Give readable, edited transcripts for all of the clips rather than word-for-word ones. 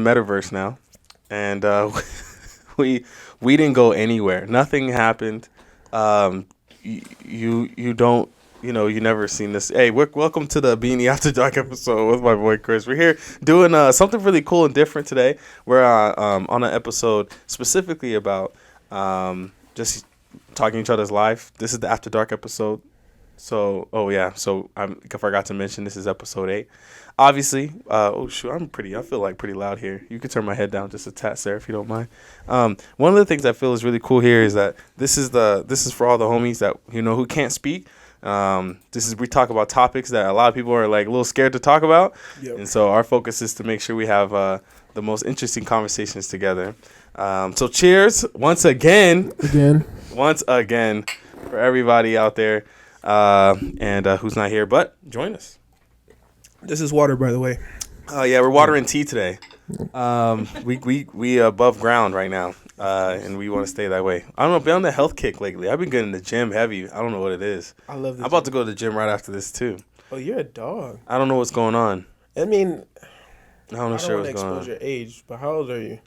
metaverse now, and we didn't go anywhere. Nothing happened. You don't. You never seen this. Hey, welcome to the Beanie After Dark episode with my boy Chris. We're here doing something really cool and different today. We're on an episode specifically about just talking each other's life. This is the After Dark episode. So, I forgot to mention this is episode 8. Obviously, I feel like pretty loud here. You can turn my head down just a tad, Sarah, if you don't mind. One of the things I feel is really cool here is that this is for all the homies that who can't speak. We talk about topics that a lot of people are like a little scared to talk about. Yep. And so our focus is to make sure we have the most interesting conversations together. So cheers once again for everybody out there and who's not here, but join us. This is water, by the way. Oh yeah, we're watering tea today. We above ground right now, and we want to stay that way. I don't know, been on the health kick lately. I've been getting the gym heavy. I don't know what it is. I love this. I'm about to go to the gym right after this too. Oh, you're a dog. I don't know what's going on. I mean, I don't know what's going on. Expose your age, but how old are you?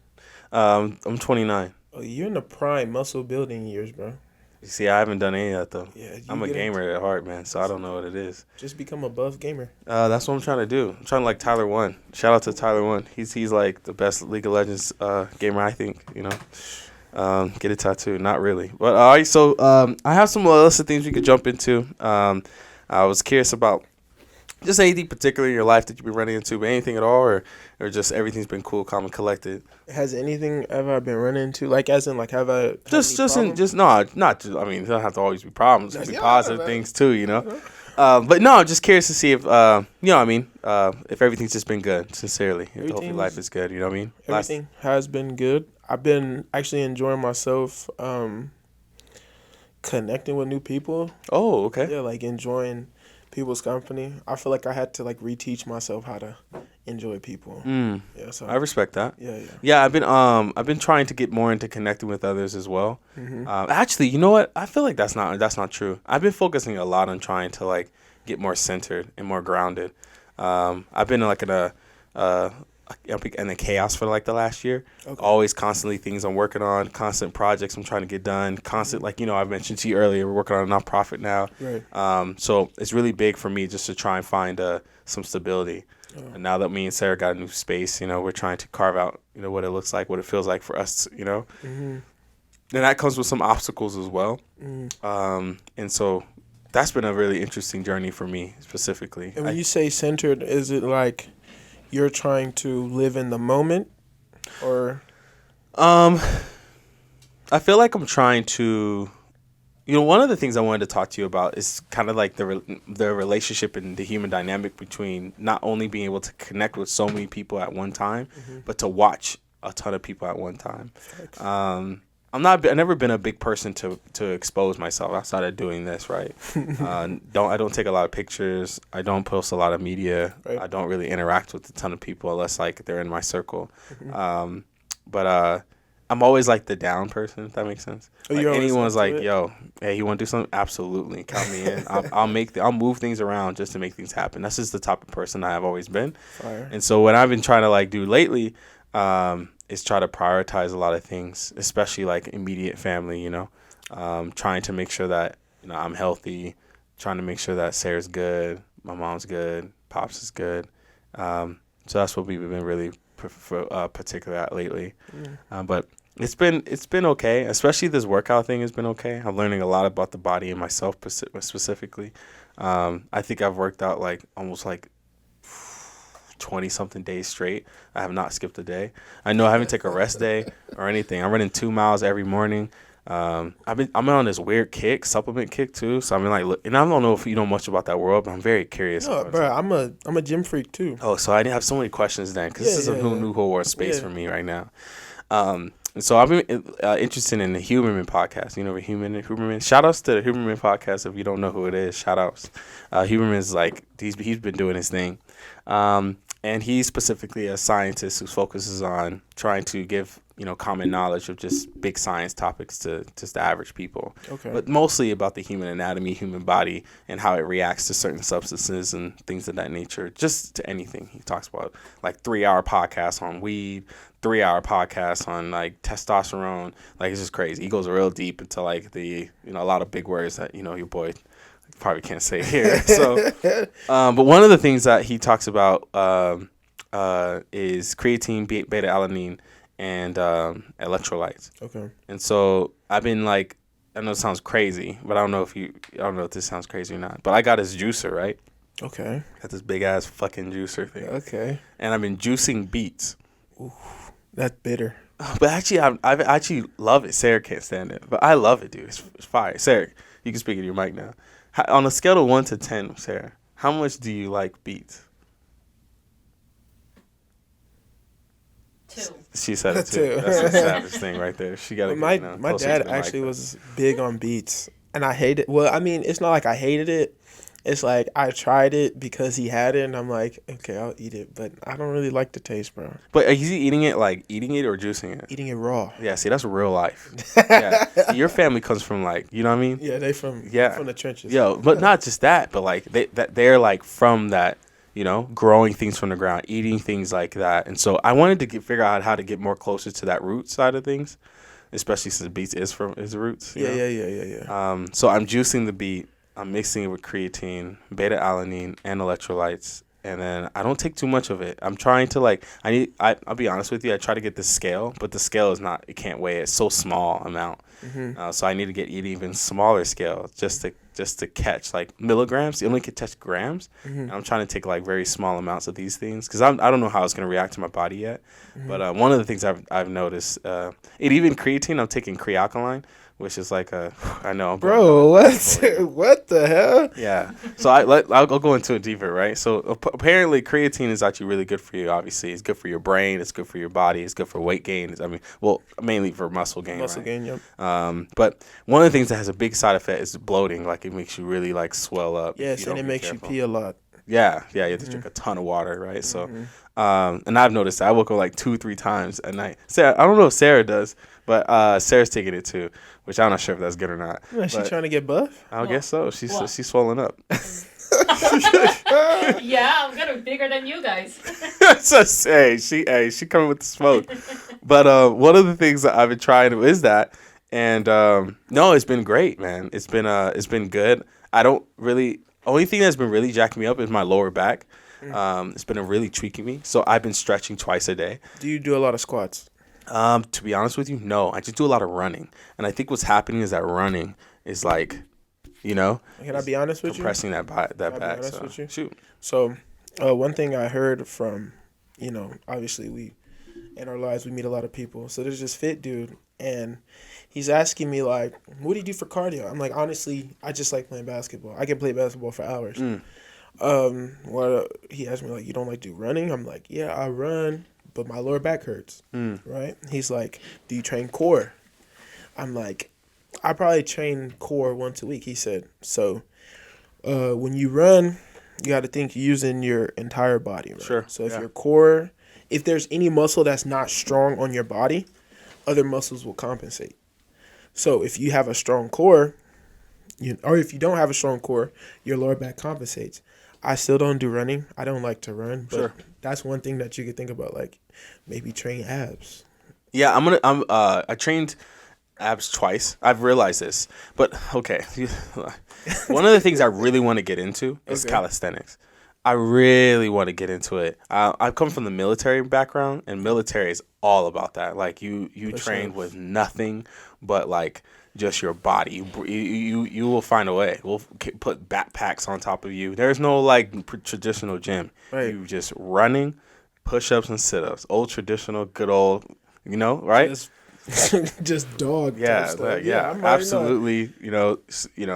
I'm 29. Oh, you're in the prime muscle building years, bro. You see, I haven't done any of that though. Yeah, I'm a gamer at heart, man. So I don't know what it is. Just become a buff gamer. That's what I'm trying to do. I'm trying to like Tyler 1. Shout out to Tyler 1. He's like the best League of Legends gamer, I think. Get a tattoo. Not really, but all right. So I have some list of things we could jump into. I was curious about just anything particular in your life that you've been running into, but anything at all, or just everything's been cool, calm, and collected. Has anything ever been running into, like as in like have I not just. I mean, there don't have to always be problems. It can be positive things too, But no, I'm just curious to see if if everything's just been good, sincerely. Hopefully life is good. You know what I mean? Everything has been good. I've been actually enjoying myself, connecting with new people. Oh, okay. Yeah, like enjoying people's company. I feel like I had to like reteach myself how to enjoy people. Yeah, so I respect that. Yeah. Yeah, I've been trying to get more into connecting with others as well. Mm-hmm. Actually, you know what? I feel like that's not true. I've been focusing a lot on trying to like get more centered and more grounded. I've been like in the chaos for like the last year. Okay. Always constantly things I'm working on, constant projects I'm trying to get done, constant I mentioned to you earlier, we're working on a nonprofit now. Right. So it's really big for me just to try and find some stability. Oh. And now that me and Sarah got a new space, we're trying to carve out, what it looks like, what it feels like for us, Mm-hmm. And that comes with some obstacles as well. Mm. And so that's been a really interesting journey for me specifically. And when you say centered, is it like you're trying to live in the moment, or? I feel like I'm trying to, one of the things I wanted to talk to you about is kind of like the relationship and the human dynamic between not only being able to connect with so many people at one time, mm-hmm. but to watch a ton of people at one time. I've never been a big person to expose myself outside of doing this, right? I don't take a lot of pictures. I don't post a lot of media. Right. I don't really interact with a ton of people unless like they're in my circle. Mm-hmm. But I'm always like the down person, if that makes sense. Like anyone's like, yo, hey, you want to do something? Absolutely, count me in. I'll move things around just to make things happen. That's just the type of person I have always been. Fire. And so what I've been trying to like do lately, is try to prioritize a lot of things, especially like immediate family, trying to make sure that, I'm healthy, trying to make sure that Sarah's good, my mom's good, Pops is good. So that's what we've been really particular at lately. But it's been okay, especially this workout thing has been okay. I'm learning a lot about the body and myself specifically. I think I've worked out like almost like 20-something days straight. I have not skipped a day. I know I haven't taken a rest day or anything. I'm running 2 miles every morning. I'm on this weird supplement kick too. So and I don't know if you know much about that world, but I'm very curious. No, bro, I'm a gym freak too. Oh, so I didn't have so many questions then, because this is a new whole world space for me right now. And so I've been interested in the Huberman podcast. Huberman. Shout outs to the Huberman podcast. If you don't know who it is, shout outs. Huberman's like he's been doing his thing. And he's specifically a scientist who focuses on trying to give, common knowledge of just big science topics to just the average people. Okay. But mostly about the human anatomy, human body, and how it reacts to certain substances and things of that nature, just to anything. He talks about like 3-hour podcasts on weed, 3-hour podcasts on like testosterone. Like, it's just crazy. He goes real deep into like a lot of big words that, your boy probably can't say here. So, but one of the things that he talks about is creatine, beta alanine, and electrolytes. Okay. And so I've been like, I know it sounds crazy, but I don't know if this sounds crazy or not. But I got his juicer, right? Okay. Got this big ass fucking juicer thing. Okay. And I've been juicing beets. Ooh, that's bitter. But actually, I actually love it. Sarah can't stand it, but I love it, dude. It's fire. Sarah, you can speak in your mic now. On a scale of 1 to 10, Sarah, how much do you like beets? 2. She said it too. 2. That's a savage thing right there. She got to My closer dad to the mic, actually though. was big on beets, and I hate it. Well, I mean, it's not like I hated it. It's like I tried it because he had it, and I'm like, okay, I'll eat it, but I don't really like the taste, bro. But is he eating it or juicing it? Eating it raw. Yeah, see, that's real life. Yeah, your family comes from you know what I mean? Yeah, they from the trenches. Yo, but not just that, but like they're like from that, growing things from the ground, eating things like that. And so I wanted to figure out how to get more closer to that root side of things, especially since beets is from his roots. Yeah. So I'm juicing the beet. I'm mixing it with creatine, beta alanine, and electrolytes. And then I don't take too much of it. I'm trying to I'll be honest with you. I try to get the scale, but the scale is not. It can't weigh it. It's so small amount. Mm-hmm. So I need to get an even smaller scale just to catch like milligrams. You only can touch grams. Mm-hmm. And I'm trying to take like very small amounts of these things because I don't know how it's gonna react to my body yet. Mm-hmm. But one of the things I've noticed, it even creatine. I'm taking crealkaline, which is like I know, Bro, what the hell? Yeah. So I'll go into it deeper, right? So apparently creatine is actually really good for you. Obviously, it's good for your brain. It's good for your body. It's good for weight gain. Mainly for muscle gain. Muscle right? gain, yep. But one of the things that has a big side effect is bloating. Like, it makes you really like swell up. Yes, and it makes you pee a lot. Yeah. You have to drink a ton of water, right? So, and I've noticed that. I woke up like 2-3 times a night. Sarah, I don't know if Sarah does, but Sarah's taking it too, which I'm not sure if that's good or not. Yeah, she trying to get buff? I guess so. She's swollen up. Yeah, I'm getting bigger than you guys. She coming with the smoke. But one of the things that I've been trying is that, and no, it's been great, man. It's been good. I don't really. Only thing that's been really jacking me up is my lower back. It's been really tweaking me. So I've been stretching twice a day. Do you do a lot of squats? To be honest with you, no. I just do a lot of running, and I think what's happening is that running is like, Can I be honest with you? compressing that back. Be honest with you? Shoot. So, one thing I heard from, obviously we, in our lives, we meet a lot of people. So there's this fit dude, and he's asking me, like, what do you do for cardio? I'm like, honestly, I just like playing basketball. I can play basketball for hours. He asked me, like, you don't like do running? I'm like, yeah, I run, but my lower back hurts, right? He's like, do you train core? I'm like, I probably train core once a week. He said, so when you run, you got to think using your entire body, right? Sure. So if your core, if there's any muscle that's not strong on your body, other muscles will compensate. So if you have a strong core, or if you don't have a strong core, your lower back compensates. I still don't do running. I don't like to run, but that's one thing that you could think about, like maybe train abs. Yeah, I trained abs twice. I've realized this, but okay. One of the things I really want to get into is calisthenics. I really want to get into it. I come from the military background, and military is all about that. Like you train with nothing but like just your body. You will find a way. We'll put backpacks on top of you. There's no like traditional gym. Right. You just running, push-ups and sit-ups. Old traditional, good old, right? Just dog. Yeah, absolutely.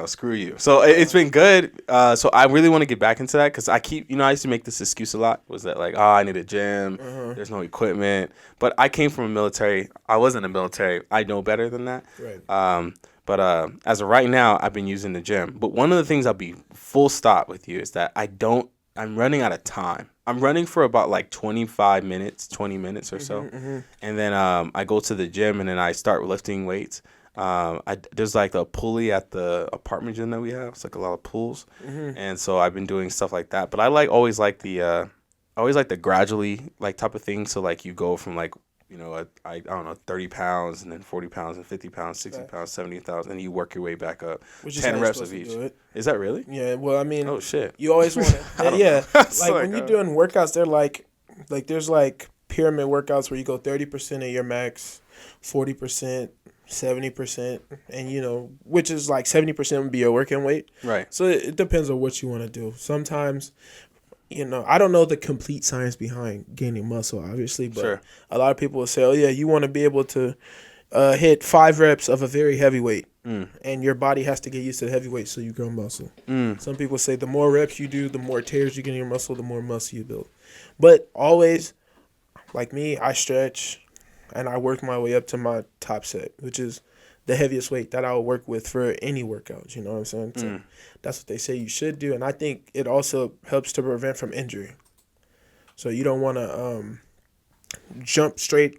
Screw you. So it's been good. So I really want to get back into that because I used to make this excuse a lot. Was that like, I need a gym. There's no equipment. But I came from a military. I wasn't a military. I know better than that. Right. But as of right now, I've been using the gym. But one of the things I'll be full stop with you is that I don't I'm running out of time. I'm running for about like 25 minutes, 20 minutes or so. And then I go to the gym and then I start lifting weights. There's like a pulley at the apartment gym that we have. It's like a lot of pools. And so I've been doing stuff like that. But I always like the gradually like type of thing. So like you go from like, I don't know, 30 pounds and then 40 pounds and 50 pounds, 60 pounds, 70,000, and you work your way back up. Which is 10 how you're reps of supposed each. to do it. Is that really? Yeah, well, I mean, Oh, shit. you always want to, yeah. Like when you're doing workouts, they're like there's like pyramid workouts where you go 30% of your max, 40%, 70%, and which is like 70% would be your working weight. Right. So it depends on what you want to do. Sometimes, I don't know the complete science behind gaining muscle, obviously, but a lot of people will say, oh, yeah, you want to be able to hit 5 reps of a very heavy weight, and your body has to get used to the heavy weight so you grow muscle. Some people say the more reps you do, the more tears you get in your muscle, the more muscle you build. But always, like me, I stretch, and I work my way up to my top set, which is the heaviest weight that I would work with for any workout. You know what I'm saying? So that's what they say you should do. And I think it also helps to prevent from injury. So you don't want to jump straight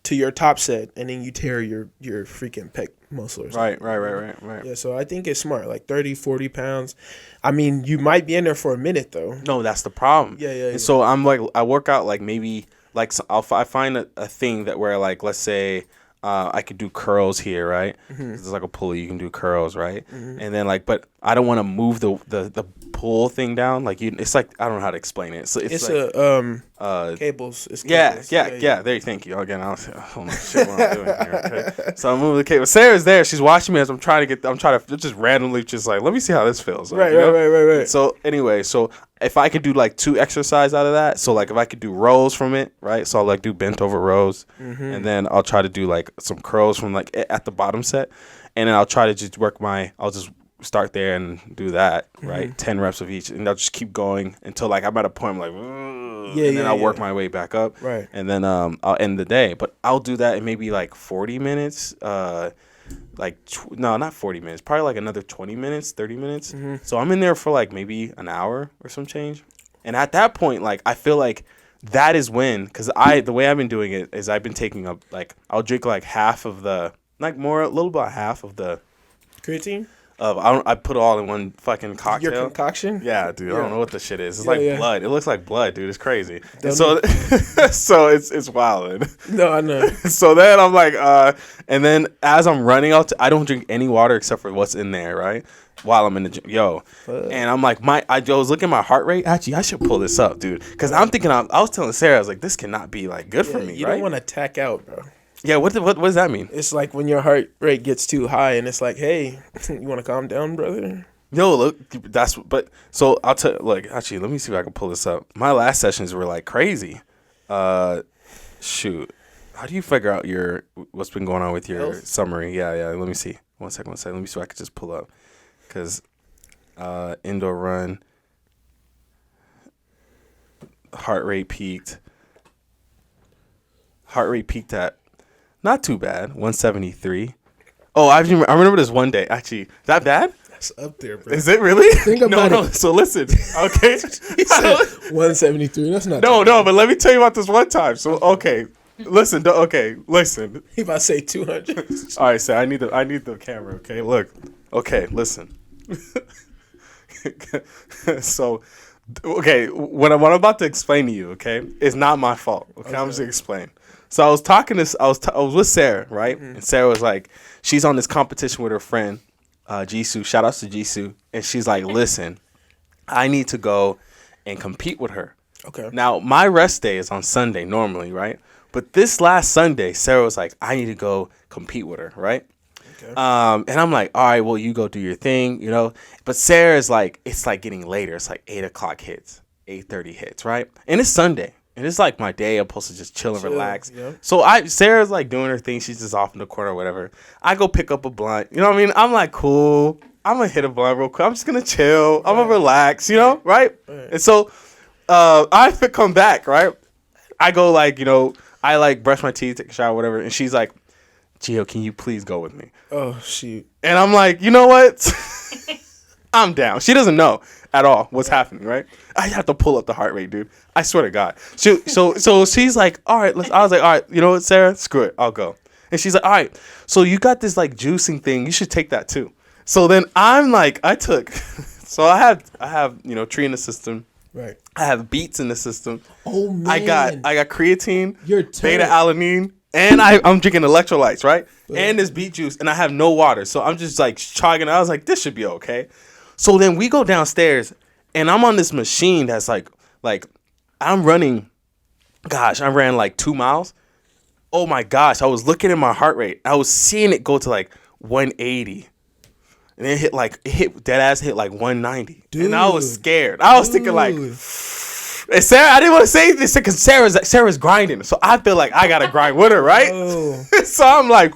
to your top set and then you tear your freaking pec muscle or something. Right. Yeah, so I think it's smart. Like 30, 40 pounds. I mean, you might be in there for a minute, though. No, that's the problem. Yeah. And so I'm like, I work out like maybe, like I find a thing that where like, let's say, I could do curls here, right? There's like a pulley, you can do curls, right? And then like, but I don't want to move the pull thing down. Like it's like, I don't know how to explain it. So it's like, cables. It's cables. Yeah. There, thank you. Again, I don't know shit what I'm doing here. Okay? So I'm moving the cable. Sarah's there. She's watching me as I'm trying to just randomly just like, let me see how this feels. Like, Right. So anyway, if I could do like 2 exercises out of that, so like if I could do rows from it, right? So I'll like do bent over rows, and then I'll try to do like some curls from like at the bottom set, and then I'll try to just I'll just start there and do that, right? 10 reps of each, and I'll just keep going until like I'm at a point I'm like, and then I'll work my way back up, right? And then I'll end the day, but I'll do that in maybe like 40 minutes, no, not 40 minutes, probably like another 20 minutes, 30 minutes. So I'm in there for like maybe an hour or some change. And at that point, like, I feel like that is when, because the way I've been doing it is I've been taking up, like, I'll drink like half of the, like a little about half of the creatine. I put it all in one fucking cocktail. Your concoction? Yeah, dude. I don't know what the shit is. It's Yeah, blood. It looks like blood, dude. It's crazy. And so it's wild. No, I know. So then I'm like, and then as I'm running out, I don't drink any water except for what's in there, right? While I'm in the gym, and I'm like, I was looking at my heart rate. Actually, I should pull this up, dude, because I'm thinking, I was telling Sarah, I was like, this cannot be like good for me, you right? don't want to tack out, bro. Yeah, what does that mean? It's like when your heart rate gets too high, and it's like, hey, you want to calm down, brother? Yo, look, so I'll tell. Like, actually, let me see if I can pull this up. My last sessions were like crazy. Shoot, how do you figure out what's been going on with your summary? Yeah. Let me see. One second. Let me see if I could just pull up, because indoor run, heart rate peaked at not too bad, 173. Oh, I remember this one day. Actually, is that bad? That's up there, bro. Is it really? Think about no. it. So listen, okay. He said 173. That's not. No. But let me tell you about this one time. So okay, listen. Listen. He about to say 200. All right, so I need the camera. Okay, look. Okay, listen. So, okay, what I'm about to explain to you, okay, is not my fault. Okay, I'm just gonna explain. So I was I was with Sarah, right? And Sarah was like, she's on this competition with her friend, Jisoo. Shout outs to Jisoo. And she's like, listen, I need to go and compete with her. Okay. Now, my rest day is on Sunday normally, right? But this last Sunday, Sarah was like, I need to go compete with her, right? Okay. And I'm like, all right, well, you go do your thing, you know? But Sarah's like, it's like getting later. It's like 8 o'clock hits, 8:30 hits, right? And it's Sunday. And it's like my day. I'm supposed to just chill and relax. Yeah. So Sarah's like doing her thing. She's just off in the corner or whatever. I go pick up a blunt. You know what I mean? I'm like, cool. I'm going to hit a blunt real quick. I'm just going to chill. I'm going to relax, you know? Right? And so I come back, right? I go like, I like brush my teeth, take a shower, whatever. And she's like, Gio, can you please go with me? Oh, shoot. And I'm like, you know what? I'm down. She doesn't know at all what's happening, right? I have to pull up the heart rate, dude. I swear to God. So she's like, all right, I was like, all right, you know what, Sarah? Screw it. I'll go. And she's like, all right, so you got this like juicing thing. You should take that too. So then I'm like, so I have, tree in the system. Right. I have beets in the system. Oh man. I got creatine, You're beta alanine, and I'm drinking electrolytes, right? And this beet juice, and I have no water. So I'm just like chugging. I was like, this should be okay. So then we go downstairs, and I'm on this machine that's like I'm running. Gosh, I ran like 2 miles. Oh my gosh, I was looking at my heart rate. I was seeing it go to like 180. And it hit dead ass hit like 190. Dude, and I was scared. I was thinking like, and Sarah, I didn't want to say this because Sarah's grinding. So I feel like I got to grind with her, right? Oh. So I'm like,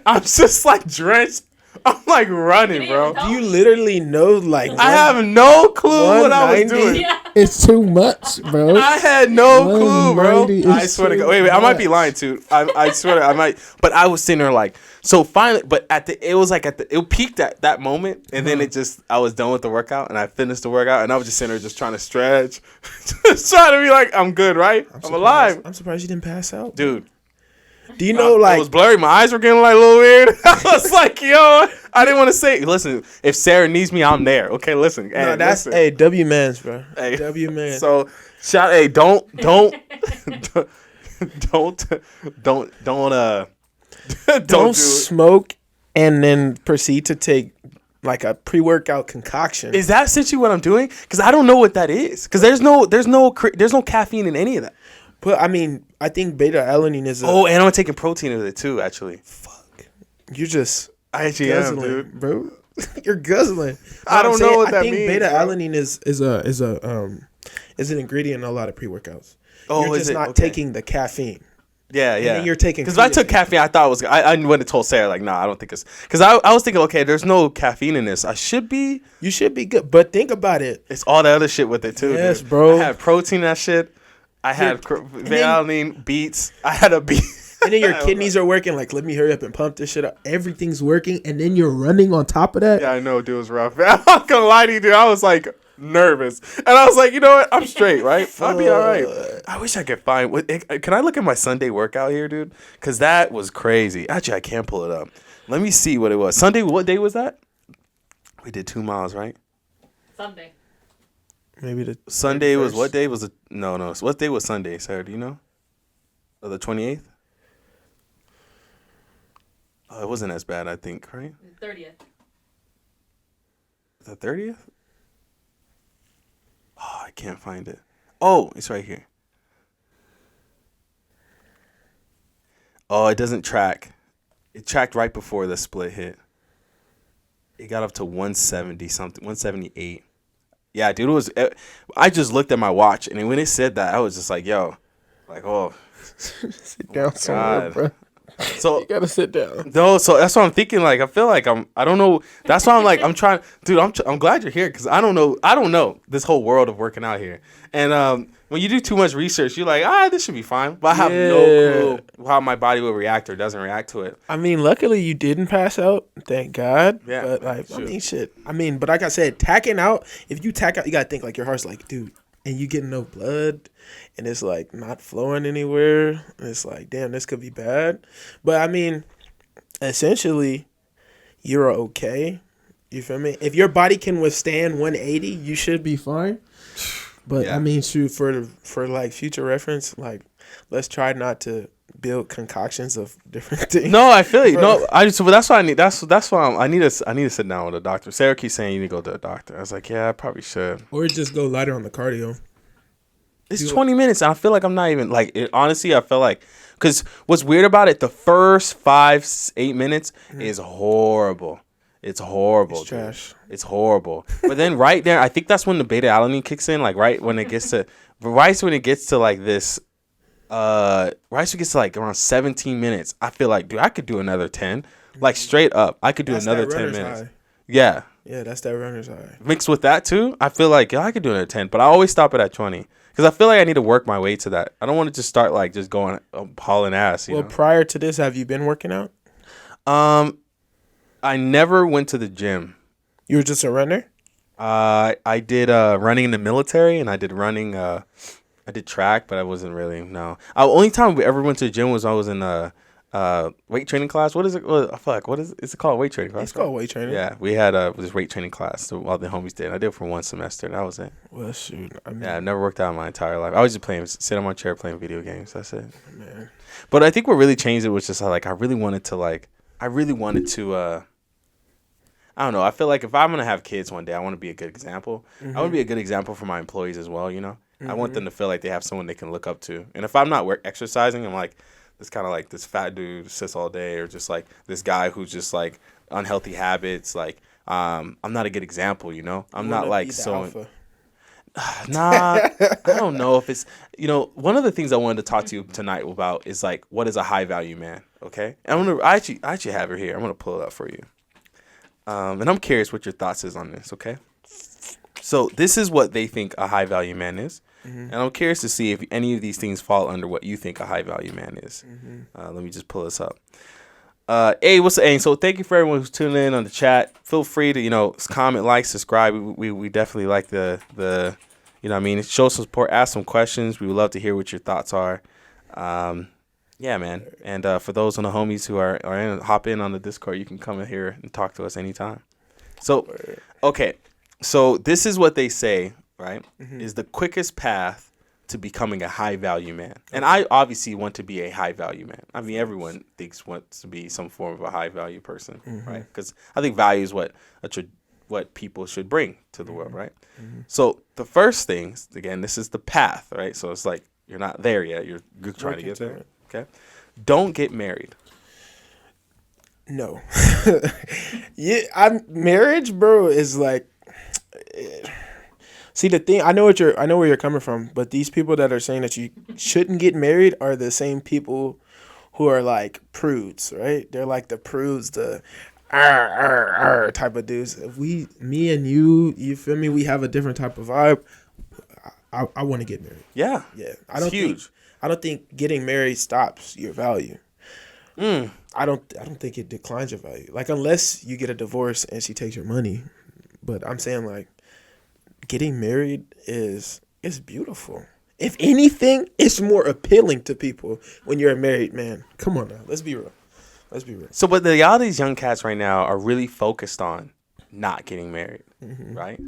I'm just like drenched. I'm like running, bro. Do you literally know like I have no clue what I was 190? doing. Yeah. It's too much, bro. I had no clue, bro. 190 I is swear to too God. Wait, I might be much. lying too. I swear I might. But I was sitting there like, so finally, but it peaked at that moment, and then I was done with the workout, and I finished the workout, and I was just sitting there just trying to stretch, just trying to be like, I'm good, right? I'm alive. I'm surprised you didn't pass out, Dude. Do you know like it was blurry. My eyes were getting like a little weird. I was like, yo, I didn't want to say. Listen, if Sarah needs me, I'm there. Okay, listen. no, Hey, that's listen. W mans, bro. Hey. W man. So don't don't do it. smoke and then proceed to take like a pre-workout concoction. Is that essentially what I'm doing? Because I don't know what that is. Because there's no caffeine in any of that. But I mean, I think beta alanine is Oh, and I'm taking protein with it too. Actually, you're just I actually am, guzzling, dude. bro. You're guzzling. I don't know what that I think means, beta bro. alanine is an ingredient in a lot of pre-workouts. Oh, you're is just it? not Okay. taking the caffeine. Yeah. then you're taking because if I took creatine. caffeine, I thought it was. I went and told Sarah like, nah, I don't think it's. Because I was thinking, okay, there's no caffeine in this. I should be. You should be good, but think about it. It's all the other shit with it too. Yes, dude. bro. I had protein in that shit. I had alanine, beets. I had a beet. And then your kidneys are working. Like, let me hurry up and pump this shit up. Everything's working, and then you're running on top of that. Yeah, I know, dude, it was rough. I'm not gonna lie to you, dude. I was like nervous, and I was like, you know what? I'm straight, right? I'll be all right. I wish I could find. Can I look at my Sunday workout here, dude? Because that was crazy. Actually, I can't pull it up. Let me see what it was. Sunday. What day was that? We did 2 miles, right? Sunday. Maybe the Sunday was 31st. what day was it? No. What day was Sunday, Sarah? Do you know? Oh, the 28th. Oh, it wasn't as bad, I think, right? 30th. The 30th? Oh, I can't find it. Oh, it's right here. Oh, it doesn't track. It tracked right before the split hit. It got up to 170 something, 178. Yeah, dude, I just looked at my watch, and when it said that, I was just like, yo, like, oh. Sit down somewhere, God. bro. So You gotta sit down. no, so that's what I'm thinking. Like, I feel like I don't know. That's why I'm like, I'm trying, dude. I'm glad you're here because I don't know this whole world of working out here. And when you do too much research, you're like, this should be fine. But I have no clue how my body will react or doesn't react to it. I mean, luckily you didn't pass out. Thank God. Yeah, But like, shoot. I mean, shit. I mean, but like I said, tacking out. If you tack out, you gotta think like your heart's like, dude, and you get no blood, and it's like not flowing anywhere. And it's like, damn, this could be bad. But I mean, essentially, you're okay. You feel me? If your body can withstand 180, you should be fine. But Yeah. I mean, shoot, for like future reference, like let's try not to build concoctions of different things. No, I feel you. No, but that's why I need. That's why I need to sit down with a doctor. Sarah keeps saying you need to go to a doctor. I was like, yeah, I probably should. Or just go lighter on the cardio. It's 20 minutes, and I feel like I'm not even like it. Honestly, I feel like because what's weird about it, the first 5-8 minutes is horrible. It's horrible. It's trash. It's horrible. But then right there, I think that's when the beta alanine kicks in. Like right when it gets to like this. Right when it gets to like around 17 minutes, I feel like, dude, I could do another 10. Like straight up, I could do That's another that 10 runner's minutes. high. Yeah. Yeah, that's that runner's high. Mixed with that too, I feel like I could do another 10, but I always stop it at 20 because I feel like I need to work my way to that. I don't want to just start like just going hauling ass. You Well, know? prior to this, have you been working out? I never went to the gym. You were just a runner? I did running in the military, and I did running. I did track, but I wasn't really no. Only time we ever went to the gym was I was in weight training class. What is it? What is it called? Weight training class. It's called weight training. Yeah, we had this weight training class while the homies did. I did it for one semester, and that was it. Well, shoot. I mean, Yeah, I never worked out in my entire life. I was just sit on my chair playing video games. That's it. man. But I think what really changed it was just I really wanted to I don't know. I feel like if I'm gonna have kids one day, I want to be a good example. I want to be a good example for my employees as well. You know, I want them to feel like they have someone they can look up to. And if I'm not exercising, I'm like this kind of like this fat dude who sits all day, or just like this guy who's just like unhealthy habits. Like I'm not a good example. You know, I'm not like so. Alpha. Nah, I don't know if it's, one of the things I wanted to talk to you tonight about is like, what is a high value man? Okay. And I actually have it here. I'm going to pull it up for you. And I'm curious what your thoughts is on this. Okay. So this is what they think a high value man is. And I'm curious to see if any of these things fall under what you think a high value man is. Let me just pull this up. What's the So thank you for everyone who's tuning in on the chat. Feel free to comment, like, subscribe. We definitely like the show some support, ask some questions. We would love to hear what your thoughts are. Yeah, man. And for those on the homies who are hop in on the Discord, you can come in here and talk to us anytime. So okay, so this is what they say, right? Is the quickest path to becoming a high value man. And I obviously want to be a high value man. I mean, everyone wants to be some form of a high value person, right? Because I think value is what people should bring to the world, right? So the first things, again, this is the path, right? So it's like you're not there yet. You're trying to get there. Okay. Don't get married. No. Marriage, bro, is like. See, the thing, I know where you're coming from, but these people that are saying that you shouldn't get married are the same people who are like prudes, right? They're like the prudes, the type of dudes. If me and you feel me? We have a different type of vibe. I want to get married. Yeah. Yeah. I don't think getting married stops your value. I don't think it declines your value. Like, unless you get a divorce and she takes your money. But I'm saying, like, getting married is beautiful. If anything, it's more appealing to people when you're a married man. Come on now. Let's be real. So, but all these young cats right now are really focused on not getting married, right?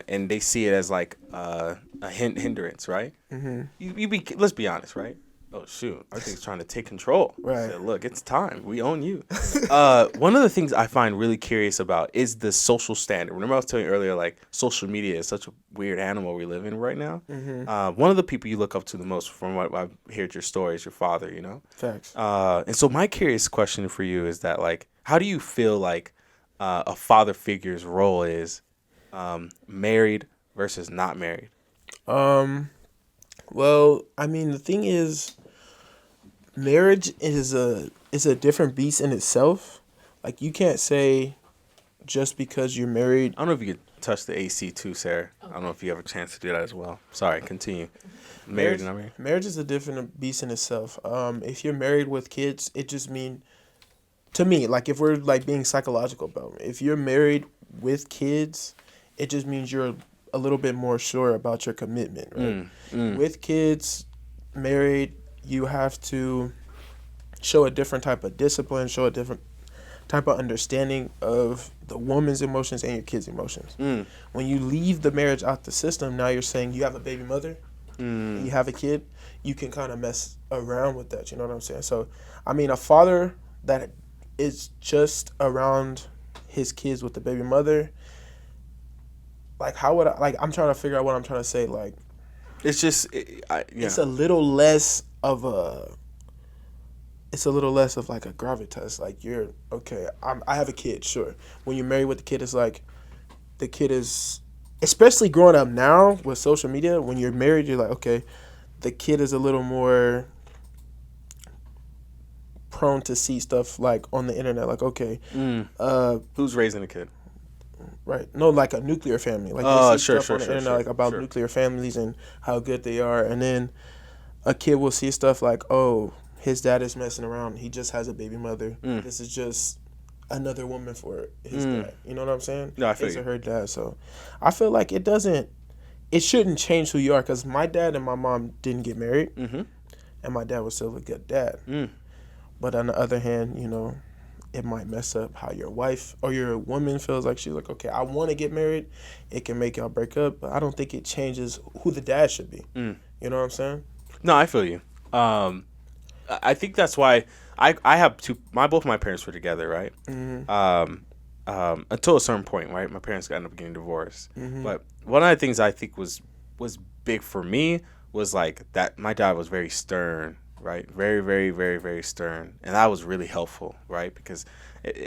And they see it as like a hindrance, right? Let's be honest, right? Oh shoot, I think he's trying to take control. Right. Said, look, it's time. We own you. One of the things I find really curious about is the social standard. Remember I was telling you earlier, like social media is such a weird animal we live in right now. One of the people you look up to the most, from what I've heard your story, is your father. Facts. And so my curious question for you is that, like, how do you feel like a father figure's role is married versus not married? Well, I mean, the thing is, marriage is a different beast in itself. Like, you can't say just because you're married. I don't know if you could touch the AC too, Sarah. I don't know if you have a chance to do that as well. Sorry, continue. Married and not married? Marriage is a different beast in itself. If you're married with kids, it just means, to me, like, if we're like being psychological about it, if you're married with kids, it just means you're a little bit more sure about your commitment, right? With kids, married, you have to show a different type of discipline, show a different type of understanding of the woman's emotions and your kids' emotions. When you leave the marriage out the system, now you're saying you have a baby mother and you have a kid, you can kind of mess around with that, you know what I'm saying? So, I mean, a father that is just around his kids with the baby mother, like, how would I, like, I'm trying to figure out what I'm trying to say, like, it's just, it's a little less of like a gravitas. Like, you're, okay, I have a kid, sure. When you're married with the kid, it's like, the kid is, especially growing up now with social media, when you're married, you're like, okay, the kid is a little more prone to see stuff, like, on the internet, like, okay. Who's raising a kid? Right. No, like a nuclear family. Like, they see stuff on the internet, like, about nuclear families and how good they are. And then a kid will see stuff like, oh, his dad is messing around. He just has a baby mother. This is just another woman for his dad. You know what I'm saying? No, I feel His you. or her dad. So I feel like it shouldn't change who you are, because my dad and my mom didn't get married, Mm-hmm. and my dad was still a good dad. But on the other hand, it might mess up how your wife or your woman feels. Like, she's like, okay, I want to get married. It can make y'all break up, but I don't think it changes who the dad should be. You know what I'm saying? No, I feel you. I think that's why I have both my parents were together, right? Until a certain point, right? My parents ended up getting divorced. But one of the things I think was big for me was like that my dad was very stern, right? Very, very, very, very stern. And that was really helpful, right? Because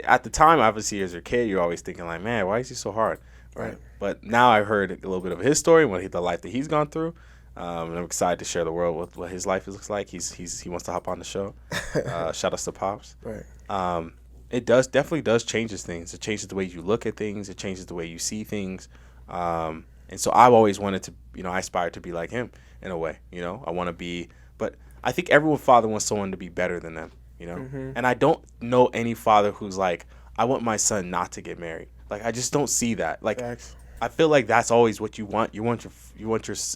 at the time, obviously, as a kid, you're always thinking like, man, why is he so hard? Right. But now I've heard a little bit of his story, the life that he's gone through. And I'm excited to share the world with what his life looks like. He wants to hop on the show. Shout out to Pops. Right. It definitely does changes things. It changes the way you look at things. It changes the way you see things. And so I've always wanted to, I aspire to be like him in a way. I want to be, but I think every father wants someone to be better than them. And I don't know any father who's like, I want my son not to get married. Like, I just don't see that. Like, Facts. I feel like that's always what you want. You want your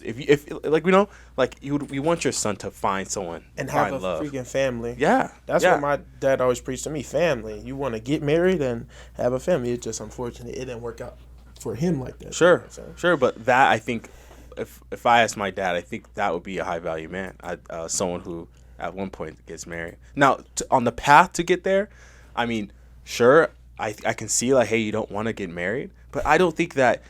if like you want your son to find someone And have a love. freaking family. Yeah, That's yeah. what my dad always preached to me. Family. You want to get married and have a family. It's just unfortunate it didn't work out for him like that. Sure, You know what I'm saying? sure. But that, I think, if I asked my dad, I think that would be a high value man. Someone who at one point gets married. Now, on the path to get there, I mean, sure, I can see like, hey, you don't want to get married, but I don't think that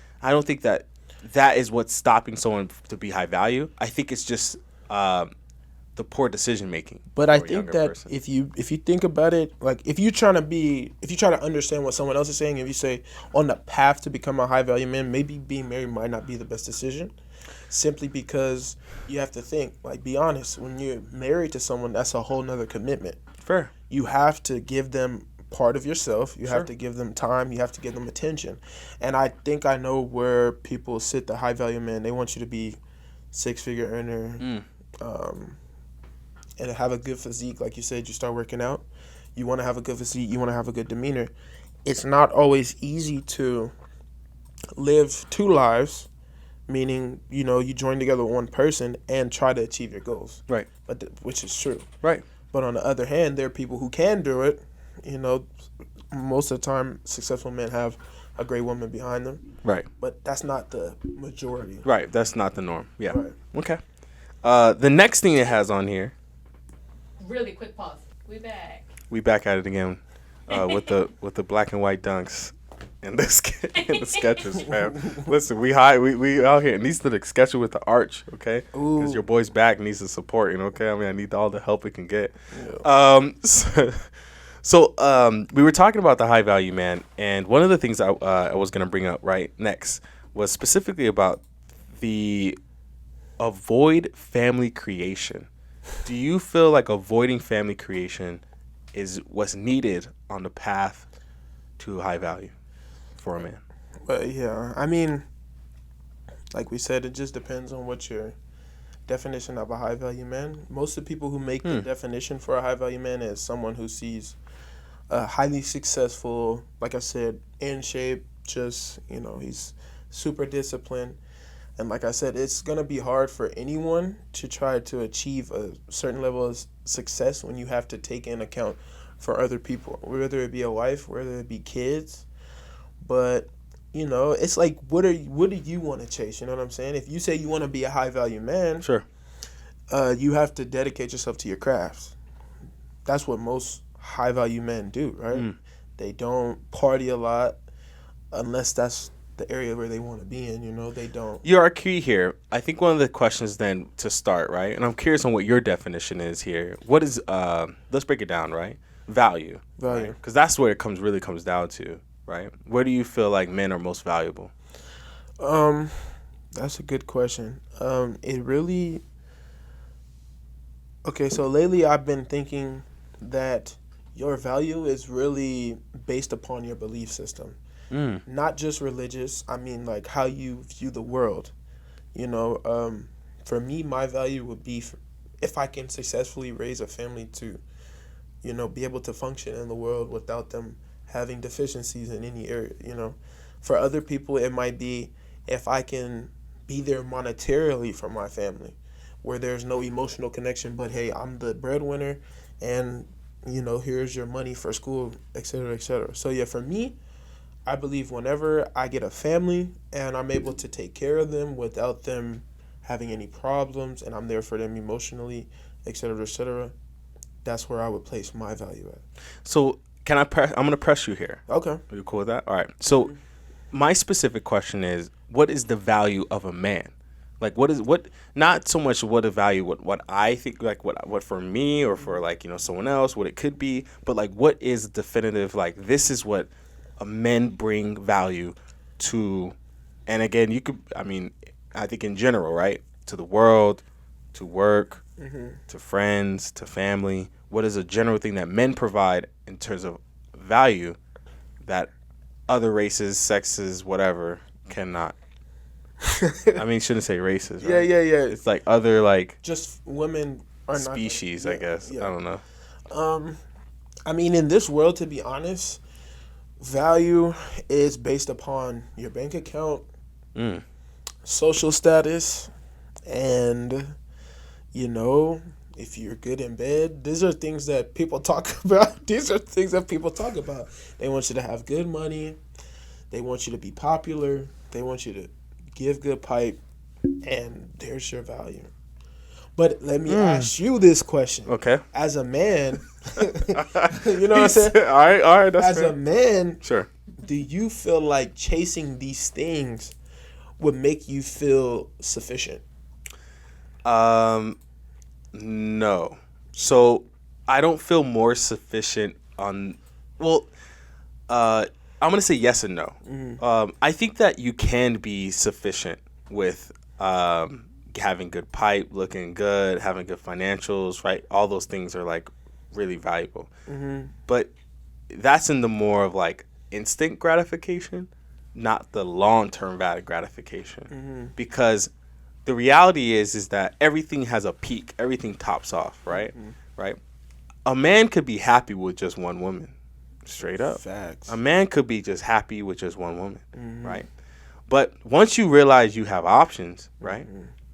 is what's stopping someone to be high value. I think it's just the poor decision making. But I think that if you think about it, like if you try to understand what someone else is saying, if you say on the path to become a high value man, maybe being married might not be the best decision, simply because you have to think, like, be honest, when you're married to someone, that's a whole nother commitment. Fair. You have to give them part of yourself. You have to give them time. You have to give them attention. And I think I know where people sit the high value man. They want you to be 6-figure earner, and have a good physique. Like you said, you start working out. You want to have a good physique. You want to have a good demeanor. It's not always easy to live two lives, meaning, you join together with one person and try to achieve your goals. Right. Which is true. Right. But on the other hand, there are people who can do it. Most of the time, successful men have a great woman behind them. Right. But that's not the majority. Right. That's not the norm. Yeah. Right. Okay. The next thing it has on here. Really quick pause. We back at it again, with the black and white dunks and the sketches, fam. Listen, we out here, and these are the sketches with the arch, okay? Because your boy's back needs the support, okay? I mean, I need all the help it can get. Yeah. So we were talking about the high value man, and one of the things I was gonna bring up right next was specifically about the avoid family creation. Do you feel like avoiding family creation is what's needed on the path to high value for a man? But yeah, I mean, like we said, it just depends on what your definition of a high value man. Most of the people who make the definition for a high value man is someone who sees a highly successful, like I said, in shape, just, he's super disciplined. And like I said, it's going to be hard for anyone to try to achieve a certain level of success when you have to take in account for other people, whether it be a wife, whether it be kids. But, it's like, what do you want to chase? You know what I'm saying? If you say you want to be a high value man, Sure. You have to dedicate yourself to your crafts. That's what most high value men do, right? They don't party a lot unless that's the area where they want to be in, they don't. You're our key here. I think one of the questions then to start, right? And I'm curious on what your definition is here. What is, let's break it down, right? Value. Value. Because that's where it really comes down to, right? Where do you feel like men are most valuable? That's a good question. It really... Okay, so lately I've been thinking that your value is really based upon your belief system. Not just religious. I mean, like, how you view the world. For me, my value would be if I can successfully raise a family to, be able to function in the world without them having deficiencies in any area, you know. For other people, it might be if I can be there monetarily for my family, where there's no emotional connection, but hey, I'm the breadwinner, and you know, here's your money for school, etc., etc. So yeah, for me, I believe whenever I get a family and I'm able to take care of them without them having any problems, and I'm there for them emotionally, etc., etc., that's where I would place my value at. So can I press? I'm gonna press you here. Okay. Are you cool with that? All right. So my specific question is, what is the value of a man? Like, what? Not so much what the value, what I think, like what for me or for like someone else, what it could be, but like what is definitive? Like this is what a men bring value to, and again, you could. I mean, I think in general, right? To the world, to work, to friends, to family. What is a general thing that men provide in terms of value that other races, sexes, whatever cannot? I mean, shouldn't say races, right? Yeah. It's like other like Just women are species, not. I guess. Yeah. I don't know. I mean, in this world, to be honest, value is based upon your bank account, social status, and if you're good in bed. These are things that people talk about. They want you to have good money. They want you to be popular. They want you to give good pipe, and there's your value. But let me ask you this question. Okay. As a man, you know what I'm saying? All right, that's As fair. a man, Sure. do you feel like chasing these things would make you feel sufficient? No. So I don't feel more sufficient on. Well, I'm gonna say yes and no. I think that you can be sufficient with having good pipe, looking good, having good financials, right? All those things are like really valuable. But that's in the more of like instant gratification, not the long-term value gratification. Because the reality is that everything has a peak, everything tops off, right? Right? A man could be happy with just one woman. Straight up. Facts. A man could be just happy with just one woman, right? But once you realize you have options, right?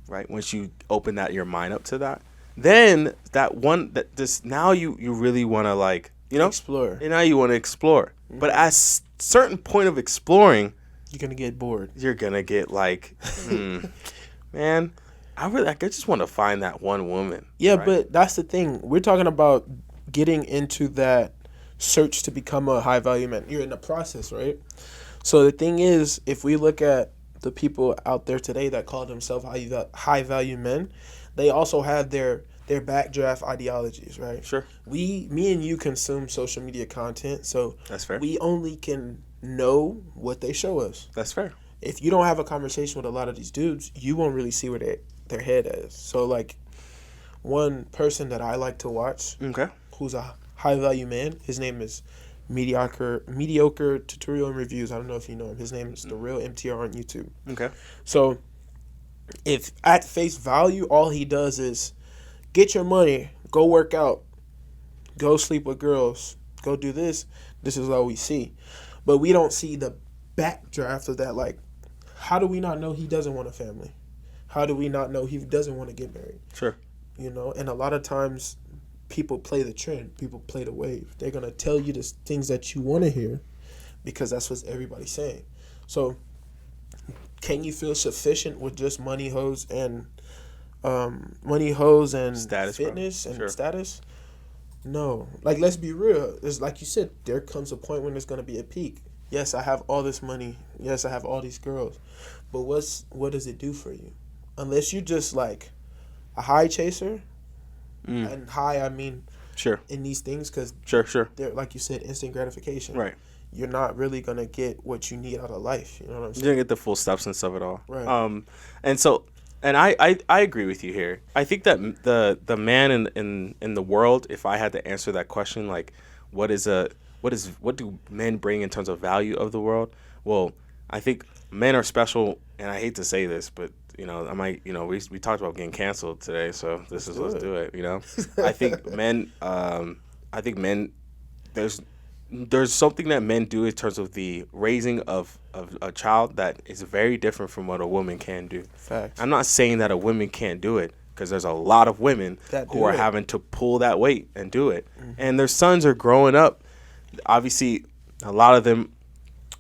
Right? Once you open your mind up to that, then now you really want to like, Explore. and now you want to explore. But at certain point of exploring, You're gonna get bored. you're going to get like, man, I just want to find that one woman. Yeah, right? but that's the thing. We're talking about getting into that search to become a high value man. You're in the process, right? So the thing is, if we look at the people out there today that call themselves high value men, they also have their backdraft ideologies, right? Sure. Me and you consume social media content, so That's fair. we only can know what they show us. That's fair. If you don't have a conversation with a lot of these dudes, you won't really see where their head is. So like, one person that I like to watch, Okay. who's a high value man, his name is mediocre tutorial and reviews. I don't know if you know him. His name is The Real MTR on YouTube. Okay. So if at face value all he does is get your money, go work out, go sleep with girls, go do this is all we see. But we don't see the backdraft of that. Like, how do we not know he doesn't want a family? How do we not know he doesn't want to get married? Sure. And a lot of times people play the trend, people play the wave. They're going to tell you the things that you want to hear because that's what everybody's saying. So can you feel sufficient with just money, hoes, and Status, fitness bro. and Sure. status? No. Like, let's be real. It's like you said, there comes a point when there's going to be a peak. Yes, I have all this money. Yes, I have all these girls. But what does it do for you? Unless you're just like a high chaser, and high, I mean, Sure. in these things, because Sure. they're, like you said, instant gratification. Right. You're not really going to get what you need out of life. You know what I'm You saying? didn't get the full substance of it all. Right. And I agree with you here. I think that the man in the world, if I had to answer that question, like what do men bring in terms of value of the world? Well, I think men are special, and I hate to say this, but we talked about getting canceled today, so let's do it. I think men there's there's something that men do in terms of the raising of a child that is very different from what a woman can do. Facts. I'm not saying that a woman can't do it, because there's a lot of women That who do are it. having to pull that weight and do it. And their sons are growing up. Obviously, a lot of them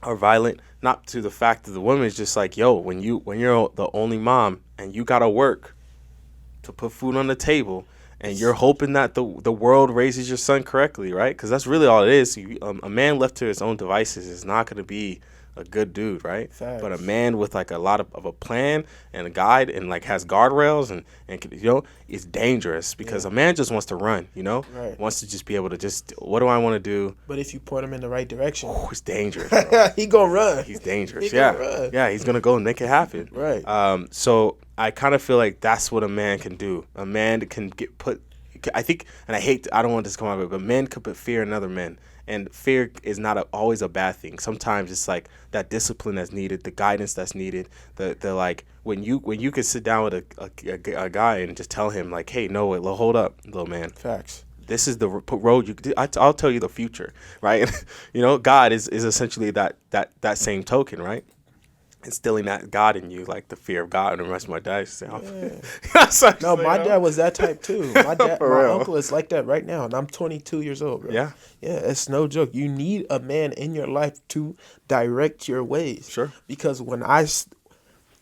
are violent, not to the fact that the woman is just like, yo, when you're the only mom and you gotta work to put food on the table, and you're hoping that the world raises your son correctly, right? Because that's really all it is. A man left to his own devices is not going to be a good dude, right? Facts. But a man with like a lot of a plan and a guide and like has guardrails and is dangerous, because a man just wants to run, Right. wants to just be able to just, what do I want to do? But if you point him in the right direction, It's dangerous, bro. he gonna run. He's dangerous. He Yeah. gonna run. Yeah, he's going to go and make it happen. Right. So I kind of feel like that's what a man can do. A man can I think, and I don't want this to come out, but men could put fear in other men. And fear is not always a bad thing. Sometimes it's like that discipline that's needed, the guidance that's needed. The like when you could sit down with a guy and just tell him like, hey, no, hold up, little man. Facts. This is the road I'll tell you the future, right? God is essentially that same token, right? Instilling that God in you, like the fear of God. And the rest of my dad used to say, No, my dad was that type too. My dad, For my real. uncle is like that right now, and I'm 22 years old, bro. Yeah. Yeah, it's no joke. You need a man in your life to direct your ways. Sure. Because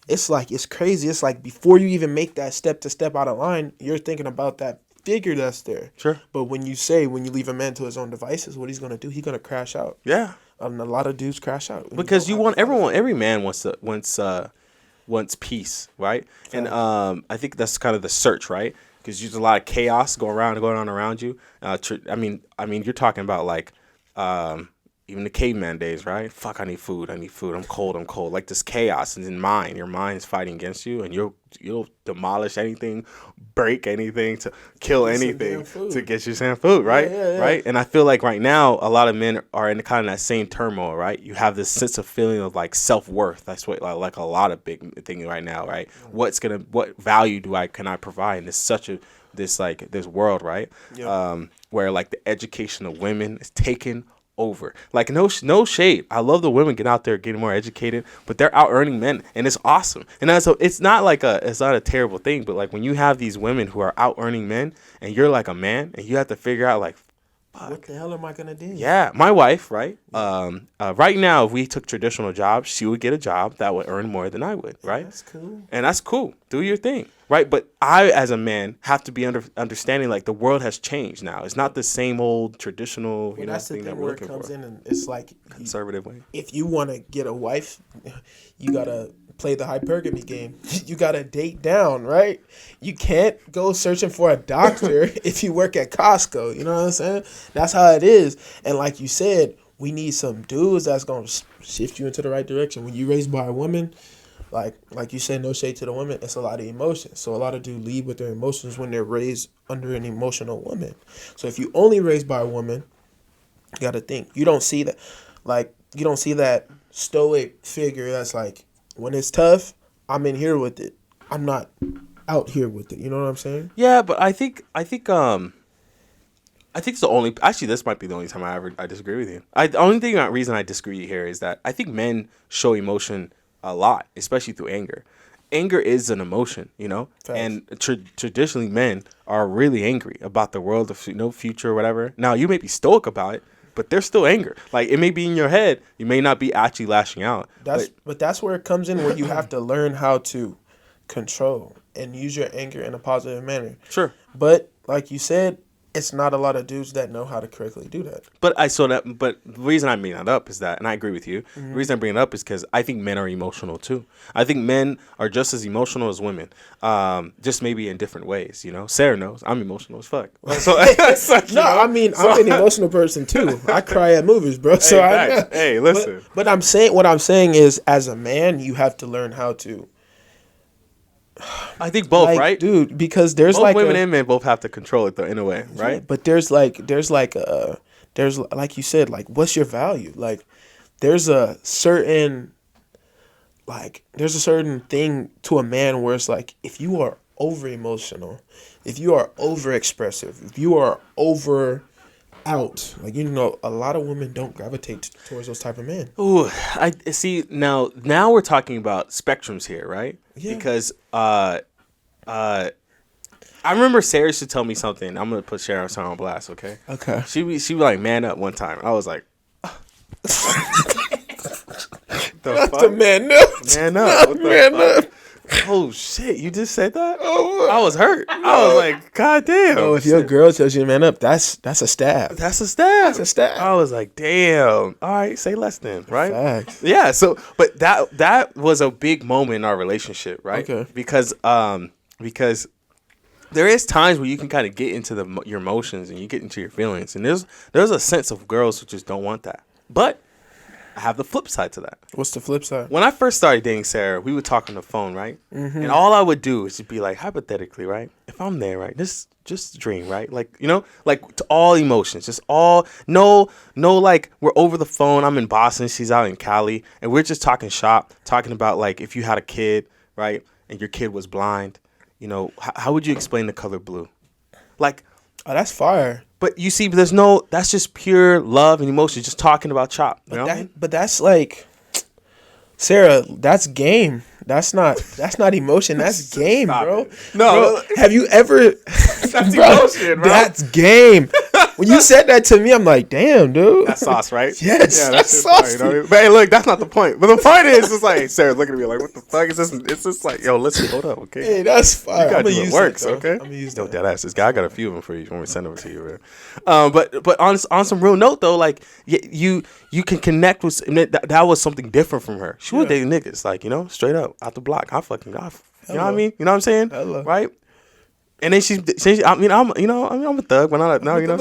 it's crazy. It's like before you even make that step to step out of line, you're thinking about that figure that's there. Sure. But when you leave a man to his own devices, what he's gonna do? He's gonna crash out. Yeah. And a lot of dudes crash out Because every man wants peace, right? And I think that's kind of the search, right? Because there's a lot of chaos going on around you. I mean, you're talking about like even the caveman days, right? Fuck, I need food. I'm cold. Like this chaos is in mind. Your mind is fighting against you, and you'll demolish anything, break anything, to kill Get some anything damn food. to get you some food, right? Yeah. Right? And I feel like right now a lot of men are in kind of that same turmoil, right? You have this sense of feeling of like self-worth. That's what like a lot of big thing right now, right? What value can I provide in this world, right? Yep. Where like the education of women is taken over. Like no shade. I love the women get out there getting more educated, but they're out earning men, and it's awesome. And it's not a terrible thing, but like when you have these women who are out earning men, and you're like a man, and you have to figure out like, What the hell am I gonna do? yeah, my wife, right? Right now, if we took traditional jobs, she would get a job that would earn more than I would, right? That's cool. And that's cool. Do your thing, right? But I, as a man, have to be understanding like the world has changed now. It's not the same old traditional, Well, that's the thing that thing we're where it looking comes for. in, and it's like Conservative way. if you want to get a wife, you gotta play the hypergamy game. You gotta date down, right? You can't go searching for a doctor if you work at Costco. You know what I'm saying? That's how it is. And like you said, we need some dudes that's gonna shift you into the right direction. When you raised by a woman, like you said, no shade to the woman, it's a lot of emotion. So a lot of dudes lead with their emotions when they're raised under an emotional woman. So if you only raised by a woman, you gotta think. You don't see that, you don't see that stoic figure that's like, when it's tough, I'm in here with it. I'm not out here with it. You know what I'm saying? Yeah, but I think it's the only. Actually, this might be the only time I disagree with you. The only reason I disagree here is that I think men show emotion a lot, especially through anger. Anger is an emotion, Facts. and traditionally men are really angry about the world of future or whatever. Now you may be stoic about it, but there's still anger. Like it may be in your head, you may not be actually lashing out. But that's where it comes in, where you have to learn how to control and use your anger in a positive manner. Sure. But like you said, it's not a lot of dudes that know how to correctly do that. But the reason I bring that up is that, and I agree with you. The reason I bring it up is because I think men are emotional too. I think men are just as emotional as women, just maybe in different ways. Sarah knows I'm emotional as fuck. So, I'm an emotional person too. I cry at movies, bro. So hey, listen. But what I'm saying is, as a man, you have to learn how to. I think both, right? Dude, because there's both like women and men both have to control it though, in a way, right? Yeah, but there's like you said, like, what's your value? Like, there's a certain thing to a man where it's like, if you are over emotional, if you are over expressive, if you are over out. Like, you know, a lot of women don't gravitate towards those type of men. Ooh, I see. Now we're talking about spectrums here, right? Yeah. Because I remember Sarah used to tell me something. I'm gonna put Sarah's on blast, okay? Okay. She be like, man up one time. I was like, the Not fuck? the man up. Man up. What the Man fuck? up. Oh shit! You just said that? Oh, I was hurt. I was like, God damn. oh, if your girl tells you to man up, that's a stab. That's a stab. That's a stab. I was like, damn. All right, say less then, right? Facts. Yeah. So, but that was a big moment in our relationship, right? Okay. Because there is times where you can kind of get into your emotions and you get into your feelings, and there's a sense of girls who just don't want that. But I have the flip side to that. What's the flip side? When I first started dating Sarah, we would talk on the phone, right? Mm-hmm. And all I would do is just be like, hypothetically, right? If I'm there, right? Just dream, right? Like, you know, like to all emotions, just all, no, like we're over the phone. I'm in Boston. She's out in Cali. And we're just talking shop, talking about like if you had a kid, right? And your kid was blind, you know, how would you explain the color blue? Like, Oh, that's fire. but you see, that's just pure love and emotion, just talking about chop. You know? But that's like, Sarah, that's game. That's not emotion. That's game, Stop bro. it. No. Bro, have you ever? That's emotion, bro. That's game. When you said that to me, I'm like, damn, dude. That's sauce, right? Yes, Yeah, that's just sauce. funny, you know? But hey, look, that's not the point. But the point is, it's like Sarah's looking at me like, "What the fuck is this?" It's just like, "Yo, listen, hold up, okay? Hey, that's fire. You gotta I'm gonna do what use works, that, though. okay?" I'm gonna use Yo, that. dead ass. This guy, I got a few of them for you when we send them to you, man. But on some real note though, like you can connect with that was something different from her. She was dating niggas, like, you know, straight up out the block. You know what I mean? You know what I'm saying? Hello. Right? And then she I'm a thug, but not now, you know.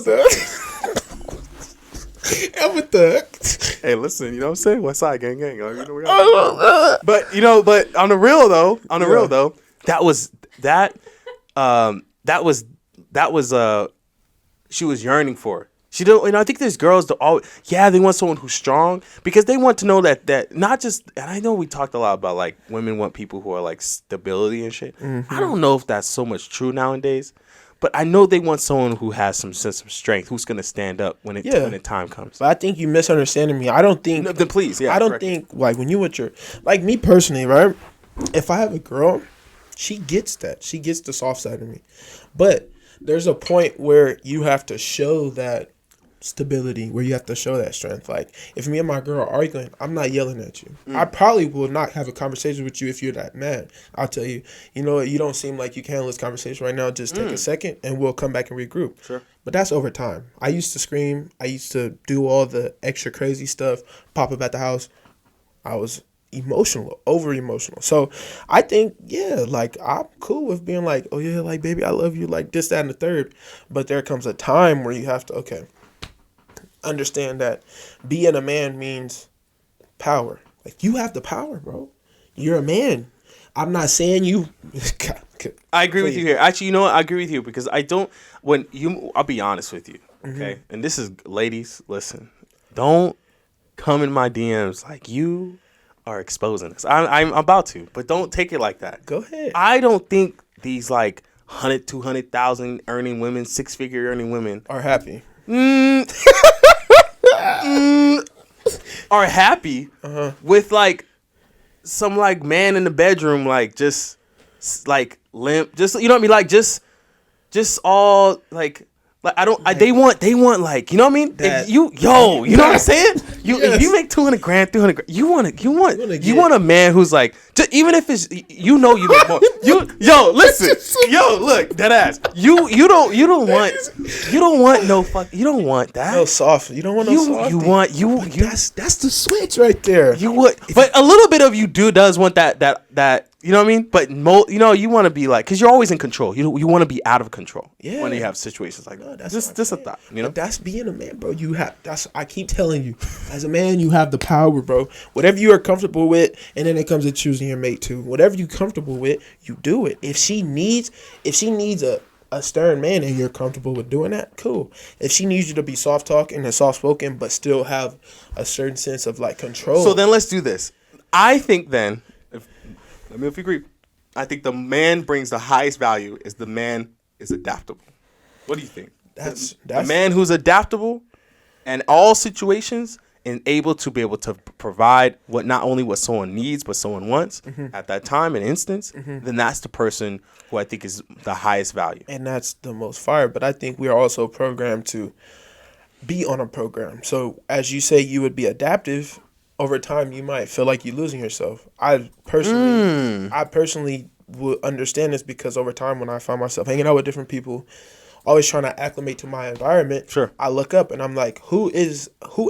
I'm a thug. Hey, listen, you know what I'm saying? West Side gang. You know, we got but on the real though, that was she was yearning for. She don't, I think there's girls that they want someone who's strong because they want to know that not just, and I know we talked a lot about like women want people who are like stability and shit. Mm-hmm. I don't know if that's so much true nowadays, but I know they want someone who has some sense of strength, who's gonna stand up when the time comes. But I think you misunderstanding me. I don't think. No, then please, yeah. I don't correct. think like when you with your, like me personally, right? If I have a girl, she gets that. She gets the soft side of me. But there's a point where you have to show that stability, where you have to show that strength. Like if me and my girl are arguing, I'm not yelling at you. I probably will not have a conversation with you if you're that mad. I'll tell you, you know what, you don't seem like you can handle this conversation right now. Just take a second and we'll come back and regroup. Sure. But that's over time. I used to scream. I used to do all the extra crazy stuff, pop up at the house. I was emotional, over emotional. So I think, like I'm cool with being like, oh yeah, like baby, I love you, like this, that, and the third. But there comes a time where you have to, understand that being a man means power. Like you have the power, bro. You're a man. I'm not saying you. I agree with you here. Actually, you know what? I agree with you because I don't. I'll be honest with you, okay? And this is, ladies, listen. Don't come in my DMs like you are exposing us. I'm about to, but don't take it like that. Go ahead. I don't think these like 100, 200,000 earning women, 6-figure earning women Are happy. are happy with like some like man in the bedroom, like just like limp, just, you know what I mean, like just all like I don't. They want like, you know what I mean. That- If you know what I'm saying. Yes. If you make 200 grand, 300 grand, you want a man who's like, even if it's, you make more. Listen, look, that ass. You don't want no fuck. You don't want that. No soft. You don't want no soft. That's the switch right there. You would, but a little bit of you does want that. You know what I mean? But you want to be like, because you're always in control. You want to be out of control. Yeah. When you have situations like that. That's Just a thought. You know. But that's being a man, bro. I keep telling you, as a man, you have the power, bro. Whatever you are comfortable with, and then it comes to choosing your mate too. Whatever you're comfortable with, you do it. If she needs a stern man and you're comfortable with doing that, cool. If she needs you to be soft talking and soft spoken, but still have a certain sense of like control. So then let's do this. I think then, let me know if you agree. I think the man brings the highest value is the man is adaptable. What do you think? That's A man who's adaptable in all situations and able to provide what not only what someone needs but someone wants at that time and instance, then that's the person who I think is the highest value. and that's the most fire. But I think we are also programmed to be on a program. So as you say, you would be adaptive. Over time, you might feel like you're losing yourself. I personally would understand this because over time, when I find myself hanging out with different people, always trying to acclimate to my environment, Sure. I look up and I'm like, who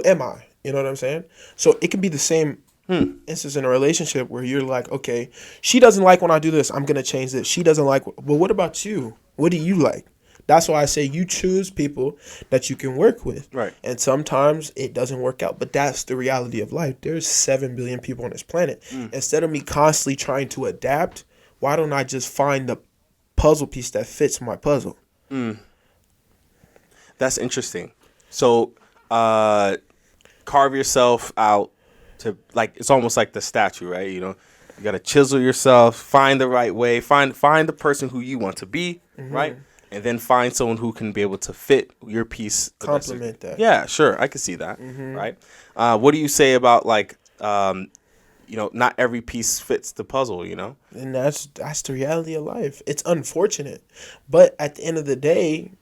am I? You know what I'm saying? So it can be the same instance in a relationship where you're like, okay, she doesn't like when I do this, I'm going to change this. She doesn't like, well, what about you? What do you like? That's why I say you choose people that you can work with. Right. And sometimes it doesn't work out, but that's the reality of life. There's 7 billion people on this planet. Instead of me constantly trying to adapt, why don't I just find the puzzle piece that fits my puzzle? That's interesting. So, carve yourself out to, like, it's almost like the statue, right? You know, you got to chisel yourself, find the right way, find the person who you want to be, right? And then find someone who can be able to fit your piece. Complement that. Yeah, sure. I can see that, right? What do you say about, like, not every piece fits the puzzle, you know? And that's the reality of life. It's unfortunate. But at the end of the day,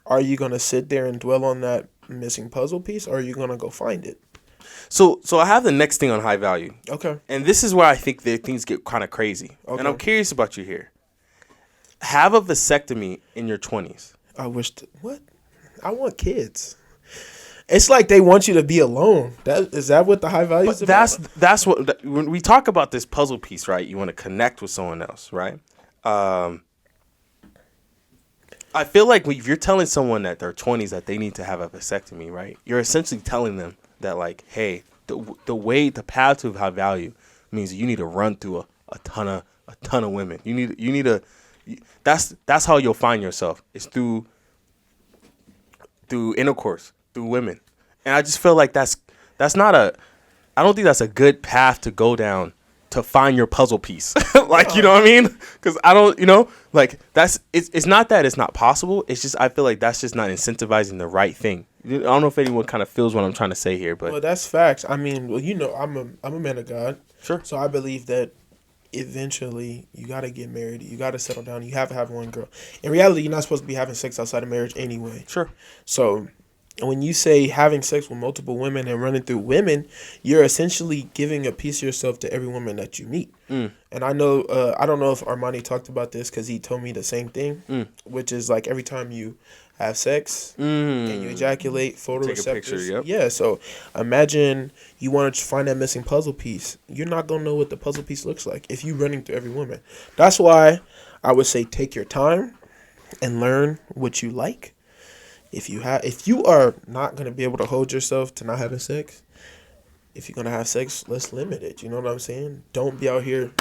are you going to sit there and dwell on that missing puzzle piece, or are you going to go find it? So I have the next thing on high value. Okay. And this is where I think that things get kind of crazy. Okay. And I'm curious about you here. Have a vasectomy in your 20s. What? I want kids. It's like they want you to be alone. Is that what the high value is about? That's what, when we talk about this puzzle piece, right? You want to connect with someone else, right? I feel like if you're telling someone that they're 20s that they need to have a vasectomy, right? You're essentially telling them that, like, hey, the path to high value means you need to run through a ton of women. You need to. That's how you'll find yourself. It's through intercourse, through women. And I just feel like that's not I don't think that's a good path to go down to find your puzzle piece. Like, you know what I mean? Because I don't, like, it's not that it's not possible. It's just, I feel like that's just not incentivizing the right thing. I don't know if anyone kind of feels what I'm trying to say here, but. Well, that's facts. I mean, I'm a man of God. Sure. So I believe that eventually you got to get married. You got to settle down. You have to have one girl. In reality, you're not supposed to be having sex outside of marriage anyway. Sure. So when you say having sex with multiple women and running through women, you're essentially giving a piece of yourself to every woman that you meet. And I know, I don't know if Armani talked about this because he told me the same thing, which is like every time you have sex and you ejaculate, photoreceptors. Take a picture, yep. Yeah, so imagine you want to find that missing puzzle piece. You're not going to know what the puzzle piece looks like if you're running through every woman. That's why I would say take your time and learn what you like. If you are not going to be able to hold yourself to not having sex, if you're going to have sex, let's limit it. You know what I'm saying? Don't be out here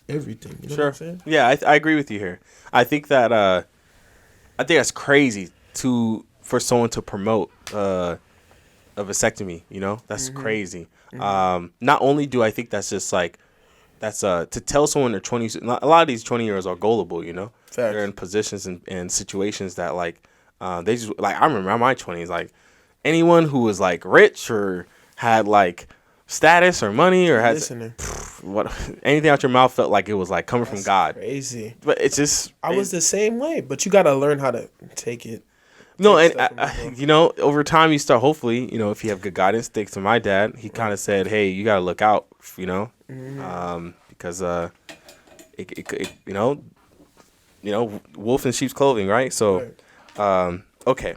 everything. You know what I'm saying? Yeah, I agree with you here. I think that that's crazy for someone to promote a vasectomy, That's crazy. Not only do I think that's just like to tell someone they're 20s, a lot of these 20-year-olds are gullible, Facts. They're in positions and situations that like they just like, I remember in my 20s, like anyone who was like rich or had like status or money or had anything out your mouth felt like it was like coming from God. Crazy. But it's just I was the same way, but you got to learn how to take it. No, and over time you start, hopefully, if you have good guidance. Thanks to my dad, he kind of said, "Hey, you got to look out, because wolf in sheep's clothing, right?" So, okay.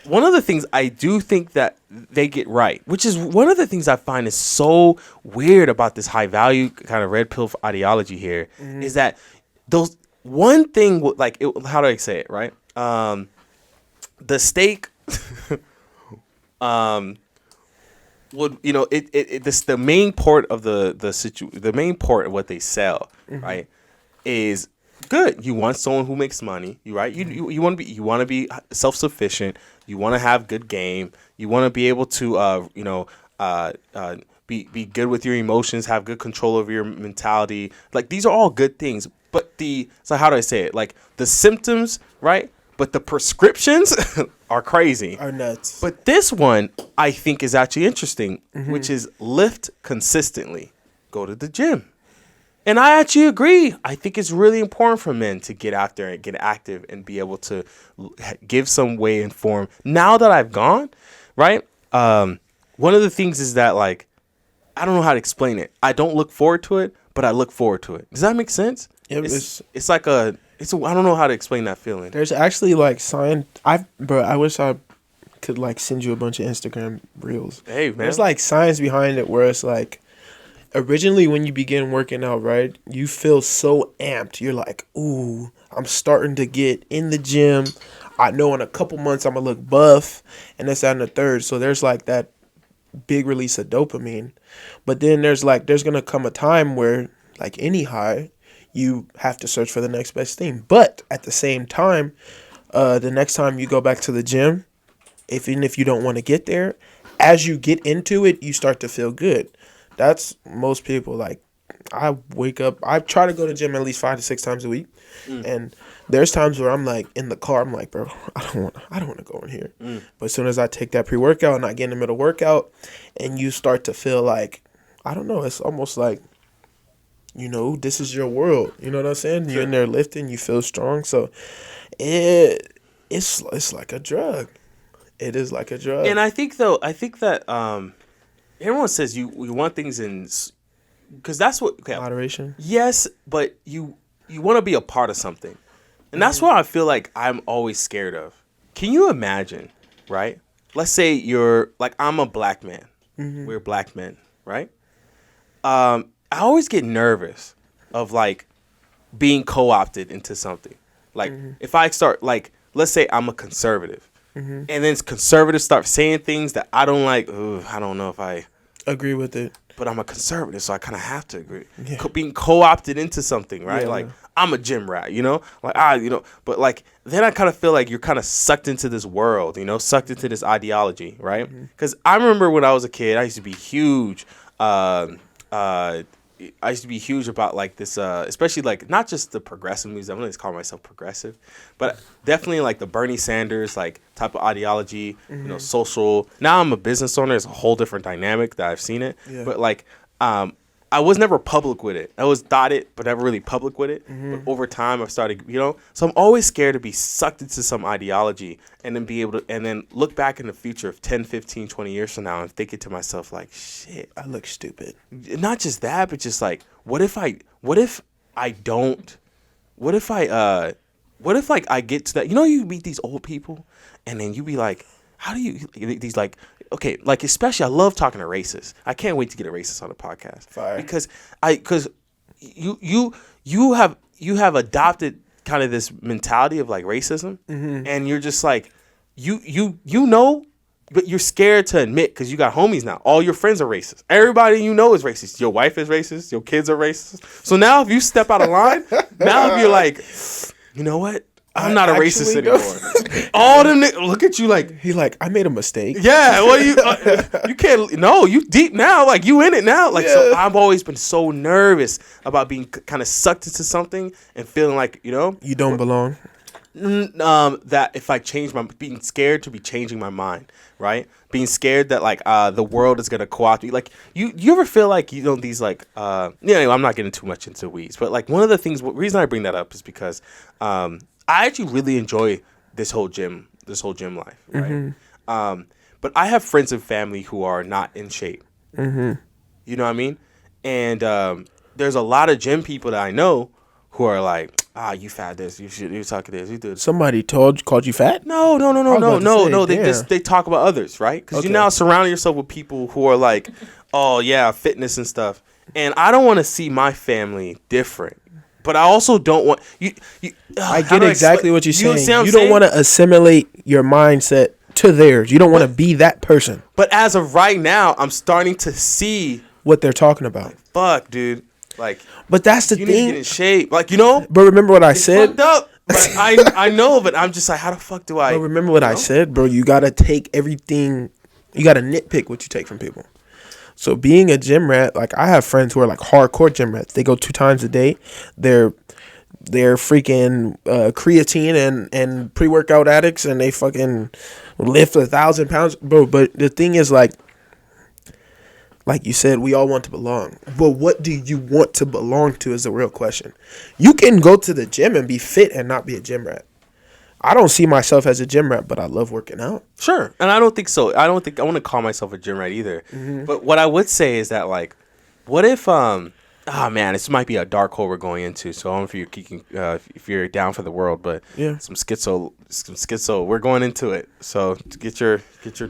One of the things I do think that they get right, which is one of the things I find is so weird about this high value kind of red pill ideology here, is that those one thing, like, how do I say it, right? The stake, would this the main part of the main part of what they sell, right, is good. You want someone who makes money, right? You want to be self-sufficient. You want to have good game. You want to be able to be good with your emotions, have good control over your mentality. Like, these are all good things. But so how do I say it? Like, the symptoms, right? but the prescriptions are crazy. Are nuts. But this one I think is actually interesting, which is lift consistently. Go to the gym. And I actually agree. I think it's really important for men to get out there and get active and be able to give some way and form. Now that I've gone, right? One of the things is that, like, I don't know how to explain it. I don't look forward to it, but I look forward to it. Does that make sense? Yeah, it's like I don't know how to explain that feeling. There's actually like I wish I could like send you a bunch of Instagram reels. Hey, man. There's like science behind it where it's like, originally when you begin working out, right, you feel so amped. You're like, ooh, I'm starting to get in the gym. I know in a couple months I'm gonna look buff, and this, that, and the third. So there's like that big release of dopamine. But then there's gonna come a time where, like any high, you have to search for the next best thing. But at the same time, the next time you go back to the gym, even if you don't want to get there, as you get into it, you start to feel good. That's most people. Like, I wake up, I try to go to the gym at least 5 to 6 times a week. And there's times where I'm like in the car, I'm like, bro, I don't want to go in here. But as soon as I take that pre-workout and I get in the middle workout, and you start to feel like, I don't know, it's almost like, you know, this is your world. You know what I'm saying? You're in there lifting, you feel strong. So it's like a drug. It is like a drug. And I think that everyone says you want things in, because that's what, okay, moderation. yes, but you want to be a part of something, and that's what I feel like I'm always scared of. Can you imagine, right? Let's say you're like, I'm a black man. We're black men, right? I always get nervous of like being co-opted into something. Like if I start, like, let's say I'm a conservative, and then conservatives start saying things that I don't like. I don't know if I agree with it. But I'm a conservative, so I kind of have to agree. Yeah. Being co-opted into something, right? Yeah. Like, I'm a gym rat, you know? Like, but like, then I kind of feel like you're kind of sucked into this world, you know? Sucked into this ideology, right? Because I remember when I was a kid, I used to be huge. I used to be huge about like this, especially like not just the progressive music. I'm going to call myself progressive, but definitely like the Bernie Sanders like type of ideology, you know, social. Now I'm a business owner. It's a whole different dynamic that I've seen it. Yeah. But like, I was never public with it. I was dotted, but never really public with it. But over time, I've started, you know, so I'm always scared to be sucked into some ideology and then be able to, and then look back in the future of 10, 15, 20 years from now and thinking to myself like, shit, I look stupid. Not just that, but just like, what if I get to that, you know, you meet these old people and then you be like, how do you, these like, okay, like especially I love talking to racists. I can't wait to get a racist on the podcast. Fire. Because you have adopted kind of this mentality of like racism, and you're just like you know, but you're scared to admit because you got homies now. All your friends are racist. Everybody you know is racist. Your wife is racist. Your kids are racist. So now if you step out of line, now if you're like, you know what? I'm not a racist anymore. All them niggas look at you like he like, I made a mistake. Yeah, well you can't. No, you deep now. Like you in it now. Like so, I've always been so nervous about being kind of sucked into something and feeling like, you know, you don't belong. That if I change being scared to be changing my mind, right? Being scared that like the world is gonna co-opt you. Like you ever feel like, you know, these like anyway, I'm not getting too much into weeds, but like one of the things, reason I bring that up is because I actually really enjoy this whole gym life, right? But I have friends and family who are not in shape. You know what I mean? And there's a lot of gym people that I know who are like, you fat this, you suck at this, you do this. Somebody called you fat? No. They talk about others, right? Because you now surround yourself with people who are like, oh yeah, fitness and stuff. And I don't want to see my family different. But I also don't want you. I get exactly what you're saying. You don't want to assimilate your mindset to theirs. You don't want to be that person. But as of right now, I'm starting to see what they're talking about. Like, fuck, dude. Like, but that's the thing. You need to get in shape, like, you know. But remember what I said. Fucked up. But I know, but I'm just like, how the fuck do I? But remember what I said, bro. You gotta take everything. You gotta nitpick what you take from people. So being a gym rat, like I have friends who are like hardcore gym rats. They go 2 times a day. They're they're freaking creatine and pre-workout addicts, and they fucking lift 1,000 pounds, bro. But the thing is, like you said, we all want to belong. But what do you want to belong to is the real question. You can go to the gym and be fit and not be a gym rat. I don't see myself as a gym rat, but I love working out. Sure. And I don't think so. I don't think I want to call myself a gym rat either. But what I would say is that, like, what if man, this might be a dark hole we're going into. So I don't know if you're if you're down for the world, but Yeah. some schizo. We're going into it. So get your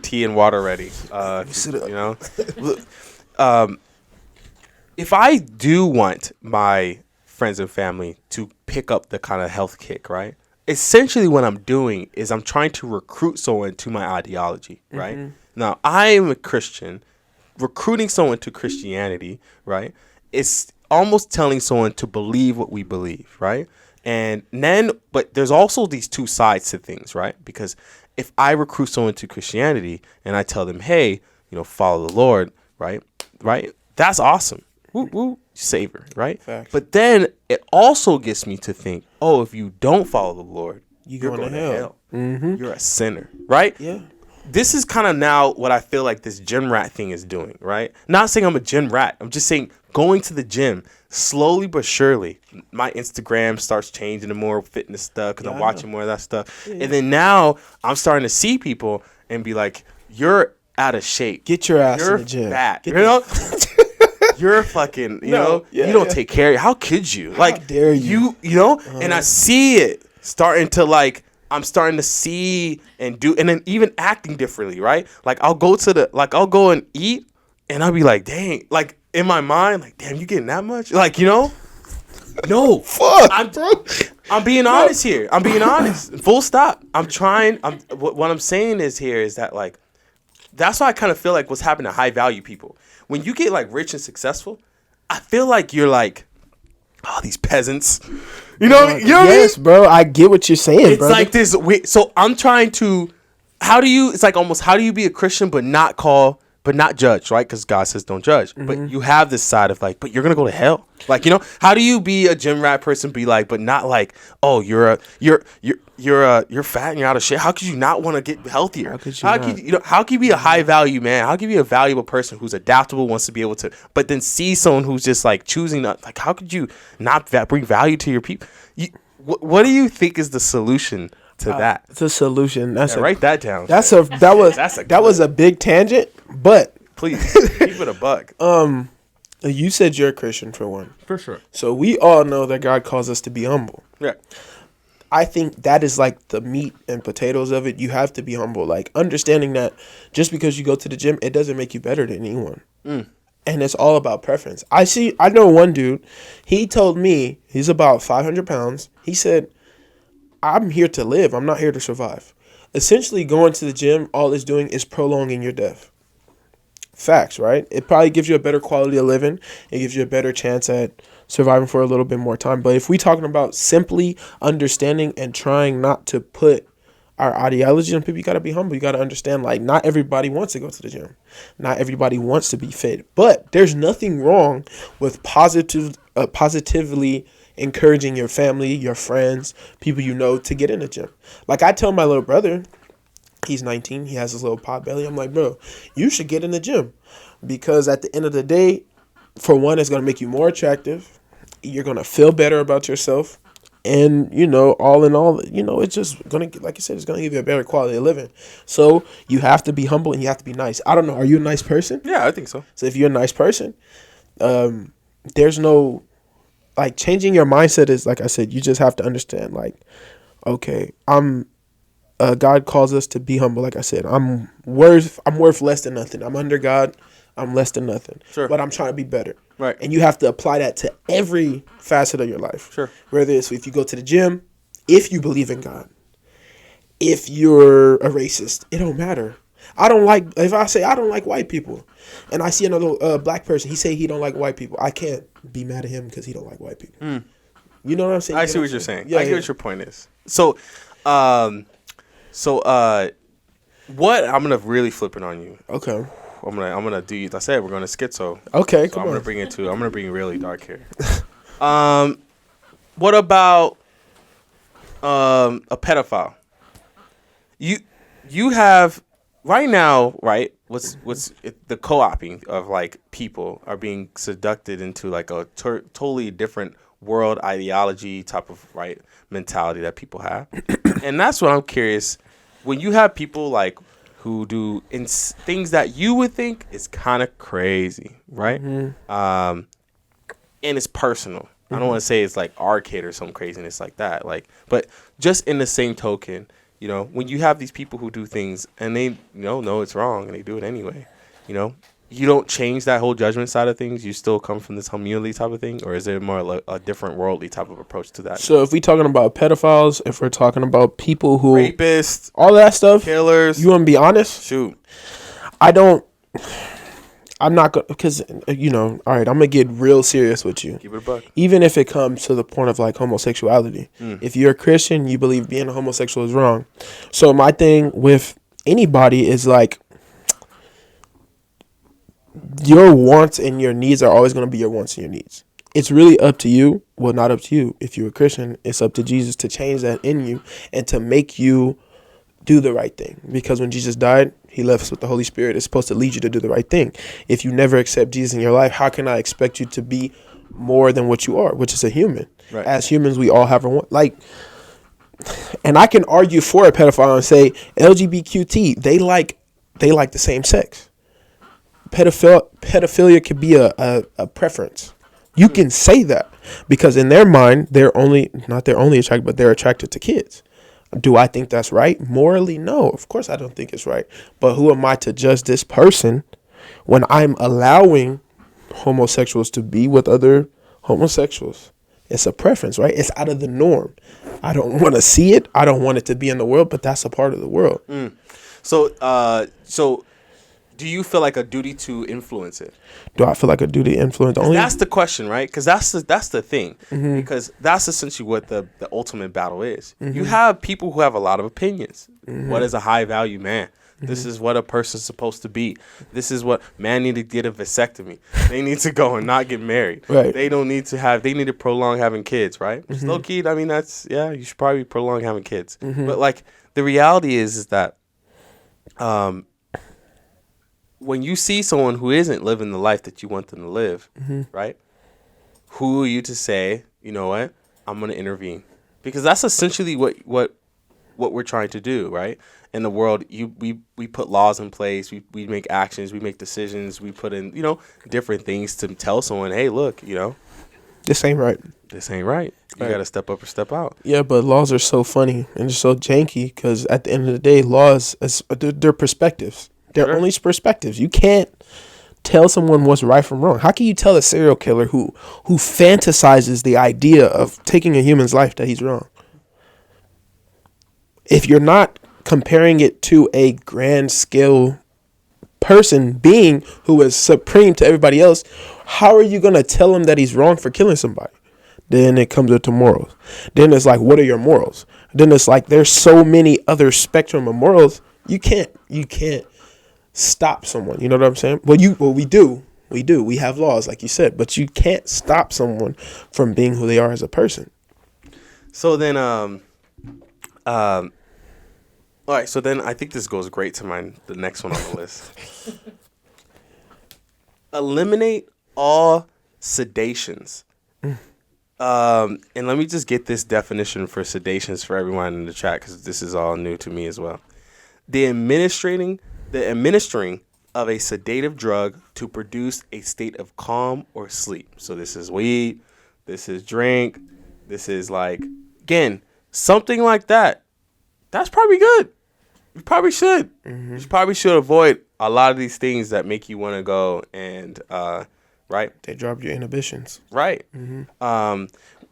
tea and water ready. You know, if I do want my friends and family to pick up the kind of health kick, right? Essentially, what I'm doing is I'm trying to recruit someone to my ideology, right? Now, I am a Christian. Recruiting someone to Christianity, right? It's almost telling someone to believe what we believe, right? And then, but there's also these two sides to things, right? Because if I recruit someone to Christianity and I tell them, hey, follow the Lord, right? That's awesome. Woo, woo, savor, right? Facts. But then it also gets me to think, oh, if you don't follow the Lord, you're going to hell. You're a sinner, right? Yeah. This is kind of now what I feel like this gym rat thing is doing, right? Not saying I'm a gym rat. I'm just saying going to the gym slowly but surely. My Instagram starts changing to more fitness stuff because I'm watching more of that stuff. Yeah. And then now I'm starting to see people and be like, you're out of shape. Get your ass you're in the gym. Fat. You're fucking, you don't take care of you. How could you? Like, how dare you? And I see it starting to, like, I'm starting to see and do, and then even acting differently, right? Like, I'll go and eat, and I'll be like, dang, like, in my mind, like, damn, you getting that much? Like, no. Fuck, I'm being honest here. I'm being honest. Full stop. What I'm saying is that, like, that's why I kind of feel like what's happening to high value people. When you get, like, rich and successful, I feel like you're like, oh, these peasants. You know what I mean? Bro, I get what you're saying, it's like this. So I'm trying to, it's like almost, how do you be a Christian but not judge, right? Because God says don't judge. But you have this side of, like, but you're going to go to hell. Like, how do you be a gym rat person, be like, but not like, oh, you're fat and you're out of shape. How could you not want to get healthier? How can you be a high value man? How can you be a valuable person who's adaptable, wants to be able to, but then see someone who's just, like, choosing not, like, how could you not bring value to your people? What do you think is the solution to that? It's a solution. Write that down. That was a big tangent, but please keep it a buck. You said you're a Christian, for one. For sure. So we all know that God calls us to be humble. Yeah. I think that is like the meat and potatoes of it. You have to be humble. Like, understanding that just because you go to the gym, it doesn't make you better than anyone. And it's all about preference. I know one dude, he told me, he's about 500 pounds. He said, I'm here to live. I'm not here to survive. Essentially, going to the gym, all it's doing is prolonging your death. Facts, right? It probably gives you a better quality of living. It gives you a better chance at surviving for a little bit more time. But if we're talking about simply understanding and trying not to put our ideology on people, you got to be humble. You got to understand, like, not everybody wants to go to the gym. Not everybody wants to be fit. But there's nothing wrong with positively encouraging your family, your friends, people you know to get in the gym. Like, I tell my little brother, he's 19, he has his little pot belly. I'm like, bro, you should get in the gym. Because at the end of the day, for one, it's going to make you more attractive. You're going to feel better about yourself. And, all in all, it's just going to, like you said, it's going to give you a better quality of living. So you have to be humble and you have to be nice. I don't know. Are you a nice person? Yeah, I think so. So if you're a nice person, there's no, like, changing your mindset is, like I said, you just have to understand, like, okay, God calls us to be humble. Like I said, I'm worth less than nothing. I'm under God. I'm less than nothing. Sure. But I'm trying to be better. Right. And you have to apply that to every facet of your life. Sure. Whether it's if you go to the gym, if you believe in God, if you're a racist, it don't matter. If I say I don't like white people, and I see another black person, he say he don't like white people, I can't be mad at him because he don't like white people. You know what I'm saying? I see what you're saying. Yeah, I get what your point is. So, what I'm gonna really flip it on you. Okay. I'm gonna do you. I said we're gonna schizo. Okay, so come I'm on. gonna bring it really dark here. what about a pedophile? You have right now, right? The co-opting of like people are being seducted into like a totally different world ideology type of right mentality that people have, and that's what I'm curious. When you have people like who do things that you would think is kind of crazy, right? And it's personal. I don't want to say it's like our kid or some craziness like that. Like, but just in the same token, when you have these people who do things and they know it's wrong and they do it anyway, you don't change that whole judgment side of things. You still come from this community type of thing, or is there more like a different worldly type of approach to that? So if we're talking about pedophiles, if we're talking about people who rapists, all that stuff, killers, you want to be honest? Shoot, I'm not going to, because, all right, I'm going to get real serious with you. Keep it a buck. Even if it comes to the point of like homosexuality. If you're a Christian, you believe being a homosexual is wrong. So my thing with anybody is like, your wants and your needs are always going to be your wants and your needs. It's really up to you. Well, not up to you. If you're a Christian, it's up to Jesus to change that in you and to make you do the right thing. Because when Jesus died, he left us with the Holy Spirit. It's supposed to lead you to do the right thing. If you never accept Jesus in your life, how can I expect you to be more than what you are, which is a human? Right. As humans, we all have and I can argue for a pedophile and say LGBTQT, they like the same sex. Pedophilia could be a preference. You can say that because in their mind, they're attracted, but they're attracted to kids. Do I think that's right? Morally, no. Of course I don't think it's right. But who am I to judge this person when I'm allowing homosexuals to be with other homosexuals? It's a preference, right? It's out of the norm. I don't want to see it. I don't want it to be in the world, but that's a part of the world. So do you feel like a duty to influence it? Do I feel like a duty to influence? That's the question, right? Because that's the thing. Because that's essentially what the ultimate battle is. You have people who have a lot of opinions. What is a high value man? This is what a person's supposed to be. This is what man need to get a vasectomy. They need to go and not get married. Right. They don't need to they need to prolong having kids, right? Which low key, I mean, you should probably prolong having kids. But like the reality is that when you see someone who isn't living the life that you want them to live, right? Who are you to say, you know what, I'm going to intervene? Because that's essentially what we're trying to do, right? In the world, we put laws in place, we make actions, we make decisions, we put in, different things to tell someone, hey, look, this ain't right. This ain't right. You got to step up or step out. Yeah, but laws are so funny and they're so janky because at the end of the day, laws, they're perspectives. They're only perspectives. You can't tell someone what's right from wrong. How can you tell a serial killer who fantasizes the idea of taking a human's life that he's wrong? If you're not comparing it to a grand scale being who is supreme to everybody else, how are you going to tell him that he's wrong for killing somebody? Then it comes into morals. Then it's like, what are your morals? Then it's like, there's so many other spectrum of morals. You can't stop someone. You know what I'm saying? Well, we do. We have laws, like you said, but you can't stop someone from being who they are as a person. So then, all right. So then, I think this goes great to the next one on the list. Eliminate all sedations. And let me just get this definition for sedations for everyone in the chat because this is all new to me as well. The administering of a sedative drug to produce a state of calm or sleep. So this is weed, this is drink, this is like, again, something like that. That's probably good. You probably should. You probably should avoid a lot of these things that make you want to go and, right? They drop your inhibitions. Right.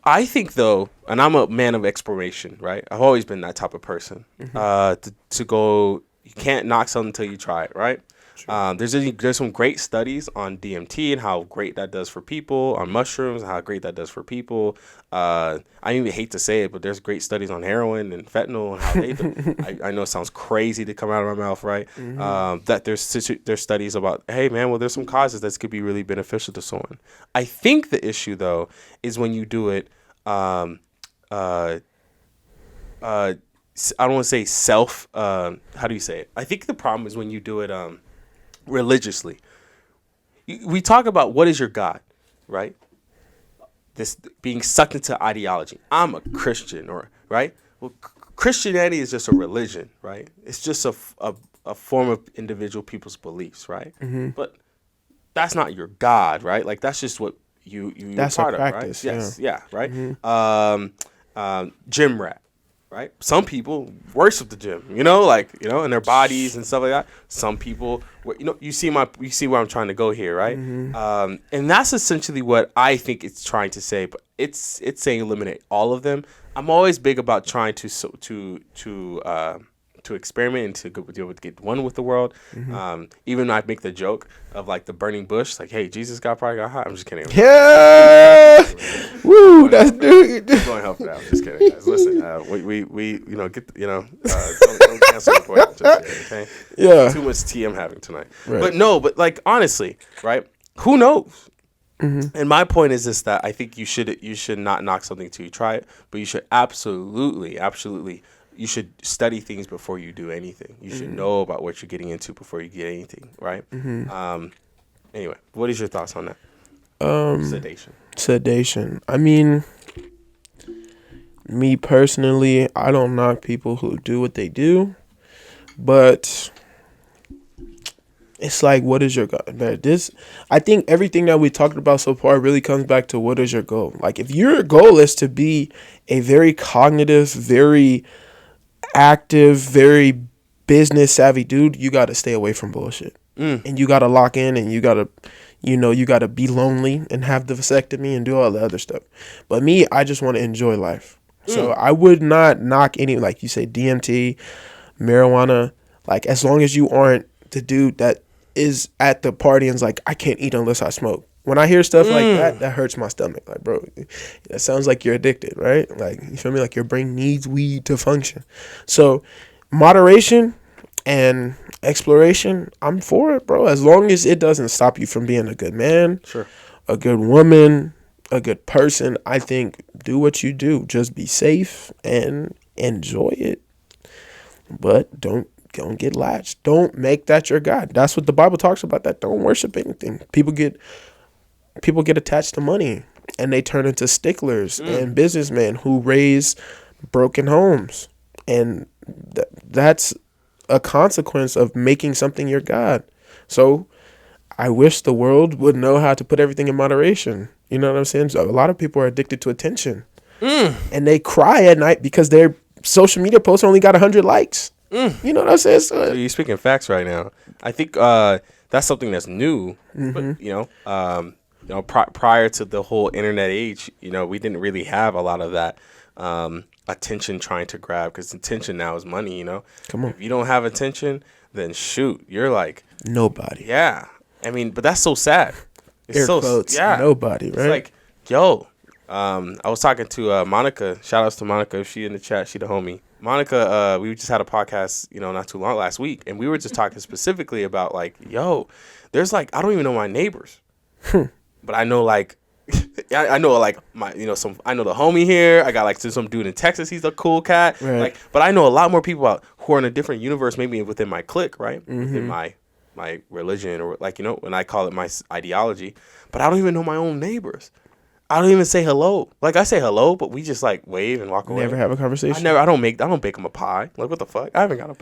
I think, though, and I'm a man of exploration, right? I've always been that type of person. To go, you can't knock something until you try it, right? Sure. There's some great studies on DMT and how great that does for people, on mushrooms, and how great that does for people. I even hate to say it, but there's great studies on heroin and fentanyl and how they do. I know it sounds crazy to come out of my mouth, right? That there's studies about, hey, man, well, there's some causes that could be really beneficial to someone. I think the issue, though, is when you do it um, uh, I don't want to say self. How do you say it? I think the problem is when you do it religiously. We talk about what is your God, right? This being sucked into ideology. I'm a Christian, or right? Well, Christianity is just a religion, right? It's just a form of individual people's beliefs, right? But that's not your God, right? Like that's just what you're That's a part of, right? practice, Yes, yeah, right. Gym rat, right? Some people worship the gym, in their bodies and stuff like that. Some people, you see where I'm trying to go here, right? And that's essentially what I think it's trying to say. But it's saying eliminate all of them. I'm always big about trying to experiment and to be able to get one with the world. Even I make the joke of like the burning bush, like, hey, Jesus probably got hot. I'm just kidding. Yeah. Woo, that's dude. I'm going to help it out. Just kidding, guys. Listen, we don't cancel the point just yet, okay? Yeah. Too much tea I'm having tonight. Right. But like honestly, right? Who knows? And my point is this: that I think you should not knock something till you try it, but you should absolutely. You should study things before you do anything. You should know about what you're getting into before you get anything, right? Anyway, what is your thoughts on that? Sedation. I mean, me personally, I don't knock people who do what they do, but it's like, what is your goal? I think everything that we talked about so far really comes back to what is your goal? Like, if your goal is to be a very cognitive, very active, very business savvy dude, you got to stay away from bullshit. And you got to lock in, and you got to be lonely and have the vasectomy and do all the other stuff. But me, I just want to enjoy life. So I would not knock any, like you say, DMT, marijuana, like as long as you aren't the dude that is at the party and's like, I can't eat unless I smoke. When I hear stuff like that hurts my stomach. Like, bro, that sounds like you're addicted, right? Like, you feel me? Like your brain needs weed to function. So moderation and exploration, I'm for it, bro. As long as it doesn't stop you from being a good man, Sure, a good woman, a good person, I think do what you do. Just be safe and enjoy it. But don't get latched. Don't make that your God. That's what the Bible talks about. That don't worship anything. People get attached to money, and they turn into sticklers and businessmen who raise broken homes, and that's a consequence of making something your God. So I wish the world would know how to put everything in moderation. You know what I'm saying? So a lot of people are addicted to attention, and they cry at night because their social media post only got 100 likes. You know what I'm saying? So you're speaking facts right now. I think that's something that's new. But prior to the whole internet age, we didn't really have a lot of that attention trying to grab, because attention now is money. Come on. If you don't have attention, then shoot, you're like nobody. Yeah, I mean, but that's so sad. It's Air so quotes, yeah, nobody. Right? It's like, yo, I was talking to Monica. Shout outs to Monica. If she in the chat, she the homie. Monica, we just had a podcast, not too long last week, and we were just talking specifically about like, yo, there's like, I don't even know my neighbors, but I know like, I know like my, I know the homie here. I got like some dude in Texas. He's a cool cat. Right. Like, but I know a lot more people out who are in a different universe, maybe within my clique, right? Within my religion, or like, when I call it my ideology, but I don't even know my own neighbors. I don't even say hello. Like, I say hello, but we just like wave and walk away. Never have a conversation. I don't bake them a pie. Like, what the fuck? I haven't got a,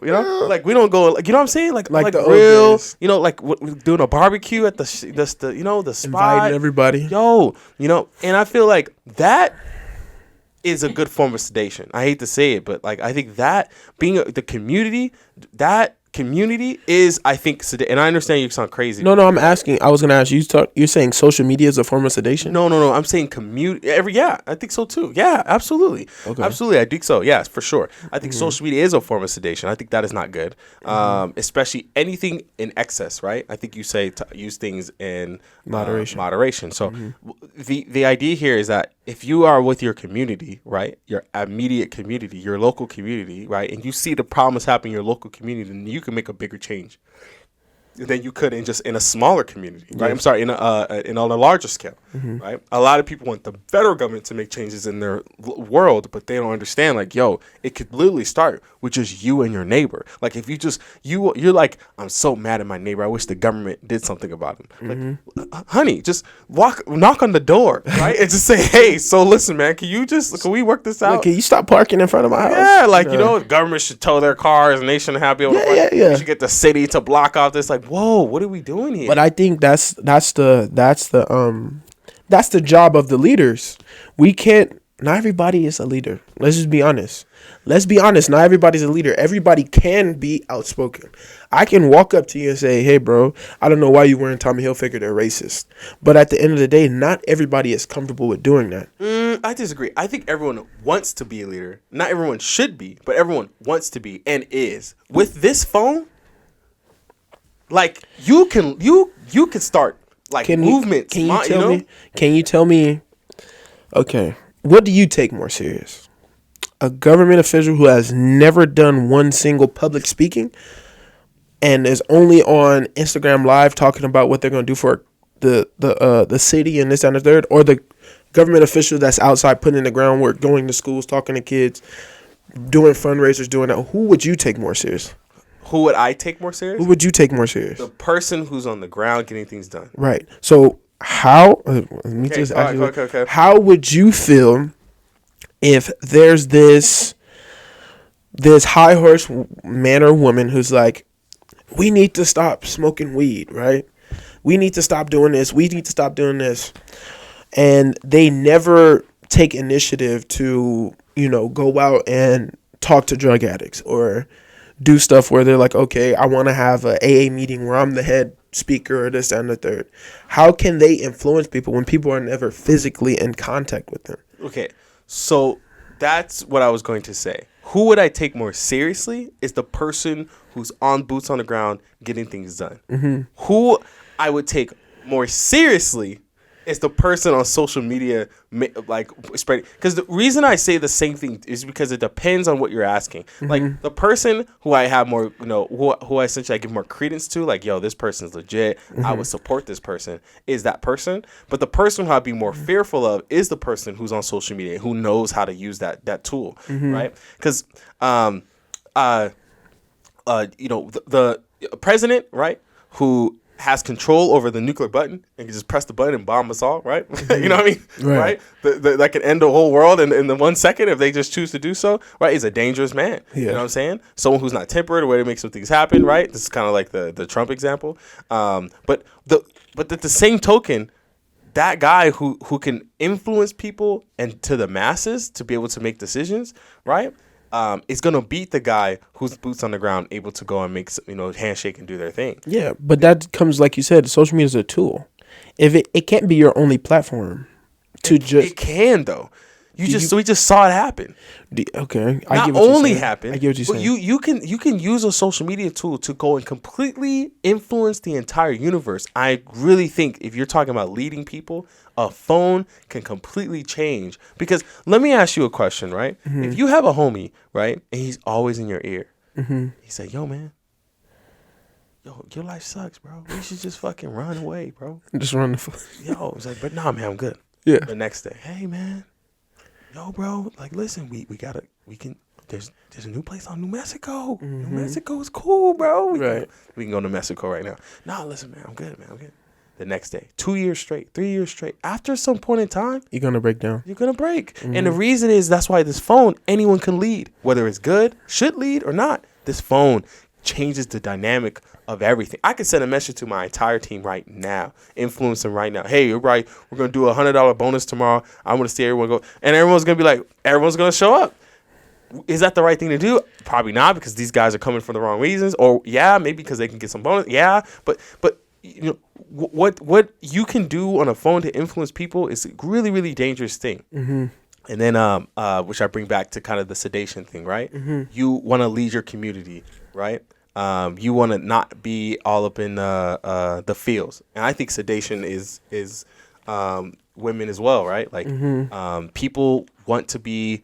like, we don't go, like, you know what I'm saying? Like the real, OJs. like we're doing a barbecue at the spot. Inviting everybody. Yo, and I feel like that is a good form of sedation. I hate to say it, but like, I think that being the community, that community is, I think, and I understand you sound crazy. No, I'm asking. I was gonna ask you. You're saying social media is a form of sedation? No. I'm saying community. Yeah, I think so too. Yeah, absolutely. Okay. Absolutely, I think so. Yes, for sure. I think social media is a form of sedation. I think that is not good. Especially anything in excess, right? I think you say to use things in moderation. So the idea here is that if you are with your community, right, your immediate community, your local community, right, and you see the problems happening in your local community, then you can make a bigger change. than you could in a smaller community, right? Yes. I'm sorry, in on a larger scale, right? A lot of people want the federal government to make changes in their world, but they don't understand. Like, yo, it could literally start with just you and your neighbor. Like, if you just you're like, I'm so mad at my neighbor. I wish the government did something about him. Like, honey, just knock on the door, right, and just say, hey, so listen, man, can we work this out? Like, can you stop parking in front of my house? Yeah, like, the government should tow their cars and they shouldn't have to be able to Yeah. You should get the city to block off this. Like, whoa, what are we doing here? But I think that's the job of the leaders. We can't. Not everybody is a leader. Let's just be honest. Not everybody's a leader. Everybody can be outspoken. I can walk up to you and say, hey, bro, I don't know why you're wearing Tommy Hilfiger. They're racist. But at the end of the day, not everybody is comfortable with doing that. I disagree. I think everyone wants to be a leader. Not everyone should be, but everyone wants to be and is. With this phone, like, you can start like movements. Can you tell me? Okay, what do you take more serious? A government official who has never done one single public speaking and is only on Instagram Live talking about what they're going to do for the city and this and the third, or the government official that's outside putting in the groundwork, going to schools, talking to kids, doing fundraisers, doing that? Who would you take more serious? Who would I take more serious? Who would you take more serious? The person who's on the ground getting things done. Right. So how? Let me just ask you. Okay. How would you feel if there's this high horse man or woman who's like, we need to stop smoking weed, right? We need to stop doing this. We need to stop doing this. And they never take initiative to, go out and talk to drug addicts or do stuff where they're like, okay, I want to have a AA meeting where I'm the head speaker or this and the third. How can they influence people when people are never physically in contact with them? Okay, so that's what I was going to say. Who would I take more seriously is the person who's on boots on the ground getting things done. Mm-hmm. Who I would take more seriously is the person on social media, like, spreading. Because the reason I say the same thing is because it depends on what you're asking. Mm-hmm. Like, the person who I have more, who I essentially I give more credence to, like, yo, this person's legit. Mm-hmm. I would support this person, is that person. But the person who I'd be more fearful of is the person who's on social media, who knows how to use that tool, right? Because, the president, right, who has control over the nuclear button and can just press the button and bomb us all, right? You know what I mean? Right? That can end the whole world in the 1 second if they just choose to do so, right? He's a dangerous man. Yeah. You know what I'm saying? Someone who's not tempered, a way to make some things happen, right? This is kind of like the Trump example. But at the same token, that guy who can influence people and to the masses to be able to make decisions, right? Is going to beat the guy who's boots on the ground, able to go and make, handshake and do their thing. Yeah, but that comes, like you said, social media is a tool. If it can't be your only platform it can, though. We just saw it happen. Okay, I get what you're saying. Happen. I get what you're saying. But you can use a social media tool to go and completely influence the entire universe. I really think if you're talking about leading people, a phone can completely change. Because let me ask you a question, right? Mm-hmm. If you have a homie, right, and he's always in your ear, he said, "Yo, man, your life sucks, bro. We should just fucking run away, bro. Just run Yo, it's like, but nah, man, I'm good." Yeah. The next day, hey, man. Yo, bro, like, listen, there's a new place on New Mexico. New Mexico is cool, bro. We can go to Mexico right now. Nah, listen, man, I'm good. The next day, 2 years straight, 3 years straight. After some point in time, you're going to break down. You're going to break. Mm-hmm. And the reason is that's why this phone, anyone can lead. Whether it's good, should lead or not, this phone changes the dynamic of everything. I can send a message to my entire team right now, influence them right now. Hey, you're right. We're going to do $100 bonus tomorrow. I'm going to see everyone go. And everyone's going to be like, everyone's going to show up. Is that the right thing to do? Probably not, because these guys are coming for the wrong reasons. Or, yeah, maybe because they can get some bonus. Yeah, but what you can do on a phone to influence people is a really, really dangerous thing. Mm-hmm. And then, which I bring back to kind of the sedation thing, right? Mm-hmm. You want to lead your community, right? You want to not be all up in the fields, and I think sedation is women as well, right? Like, people want to be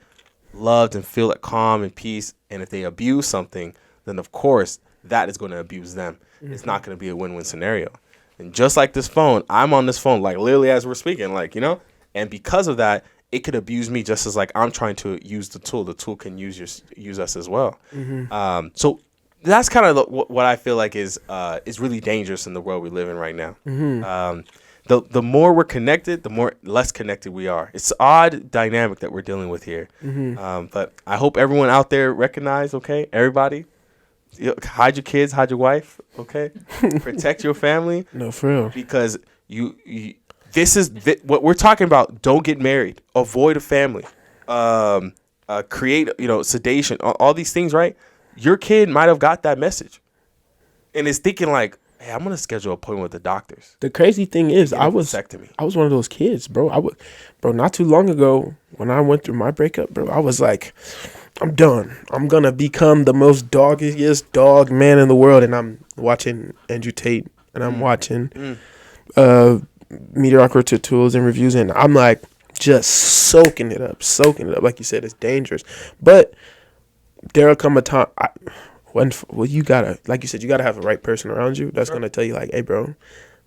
loved and feel at calm and peace, and if they abuse something, then of course that is going to abuse them. It's not going to be a win-win scenario. And just like this phone, I'm on this phone like literally as we're speaking, like, you know, and because of that, it could abuse me just as like I'm trying to use the tool. The tool can use us as well. So that's kind of what I feel like is really dangerous in the world we live in right now. The more we're connected, the more less connected we are. It's an odd dynamic that we're dealing with here. But I hope everyone out there recognize, okay, everybody, hide your kids, hide your wife, okay? Protect your family. No, for real. Because this is what we're talking about. Don't get married. Avoid a family. Create, sedation. All these things, right? Your kid might have got that message and is thinking like, hey, I'm going to schedule an appointment with the doctors. The crazy thing is, I was one of those kids, bro. Not too long ago when I went through my breakup, bro, I was like, I'm done. I'm going to become the most doggiest dog man in the world. And I'm watching Andrew Tate and I'm watching Mediocrity Tools and Reviews. And I'm like just soaking it up. Like you said, it's dangerous. But there'll come a time you gotta, like you said, you gotta have the right person around you that's gonna tell you like, hey, bro,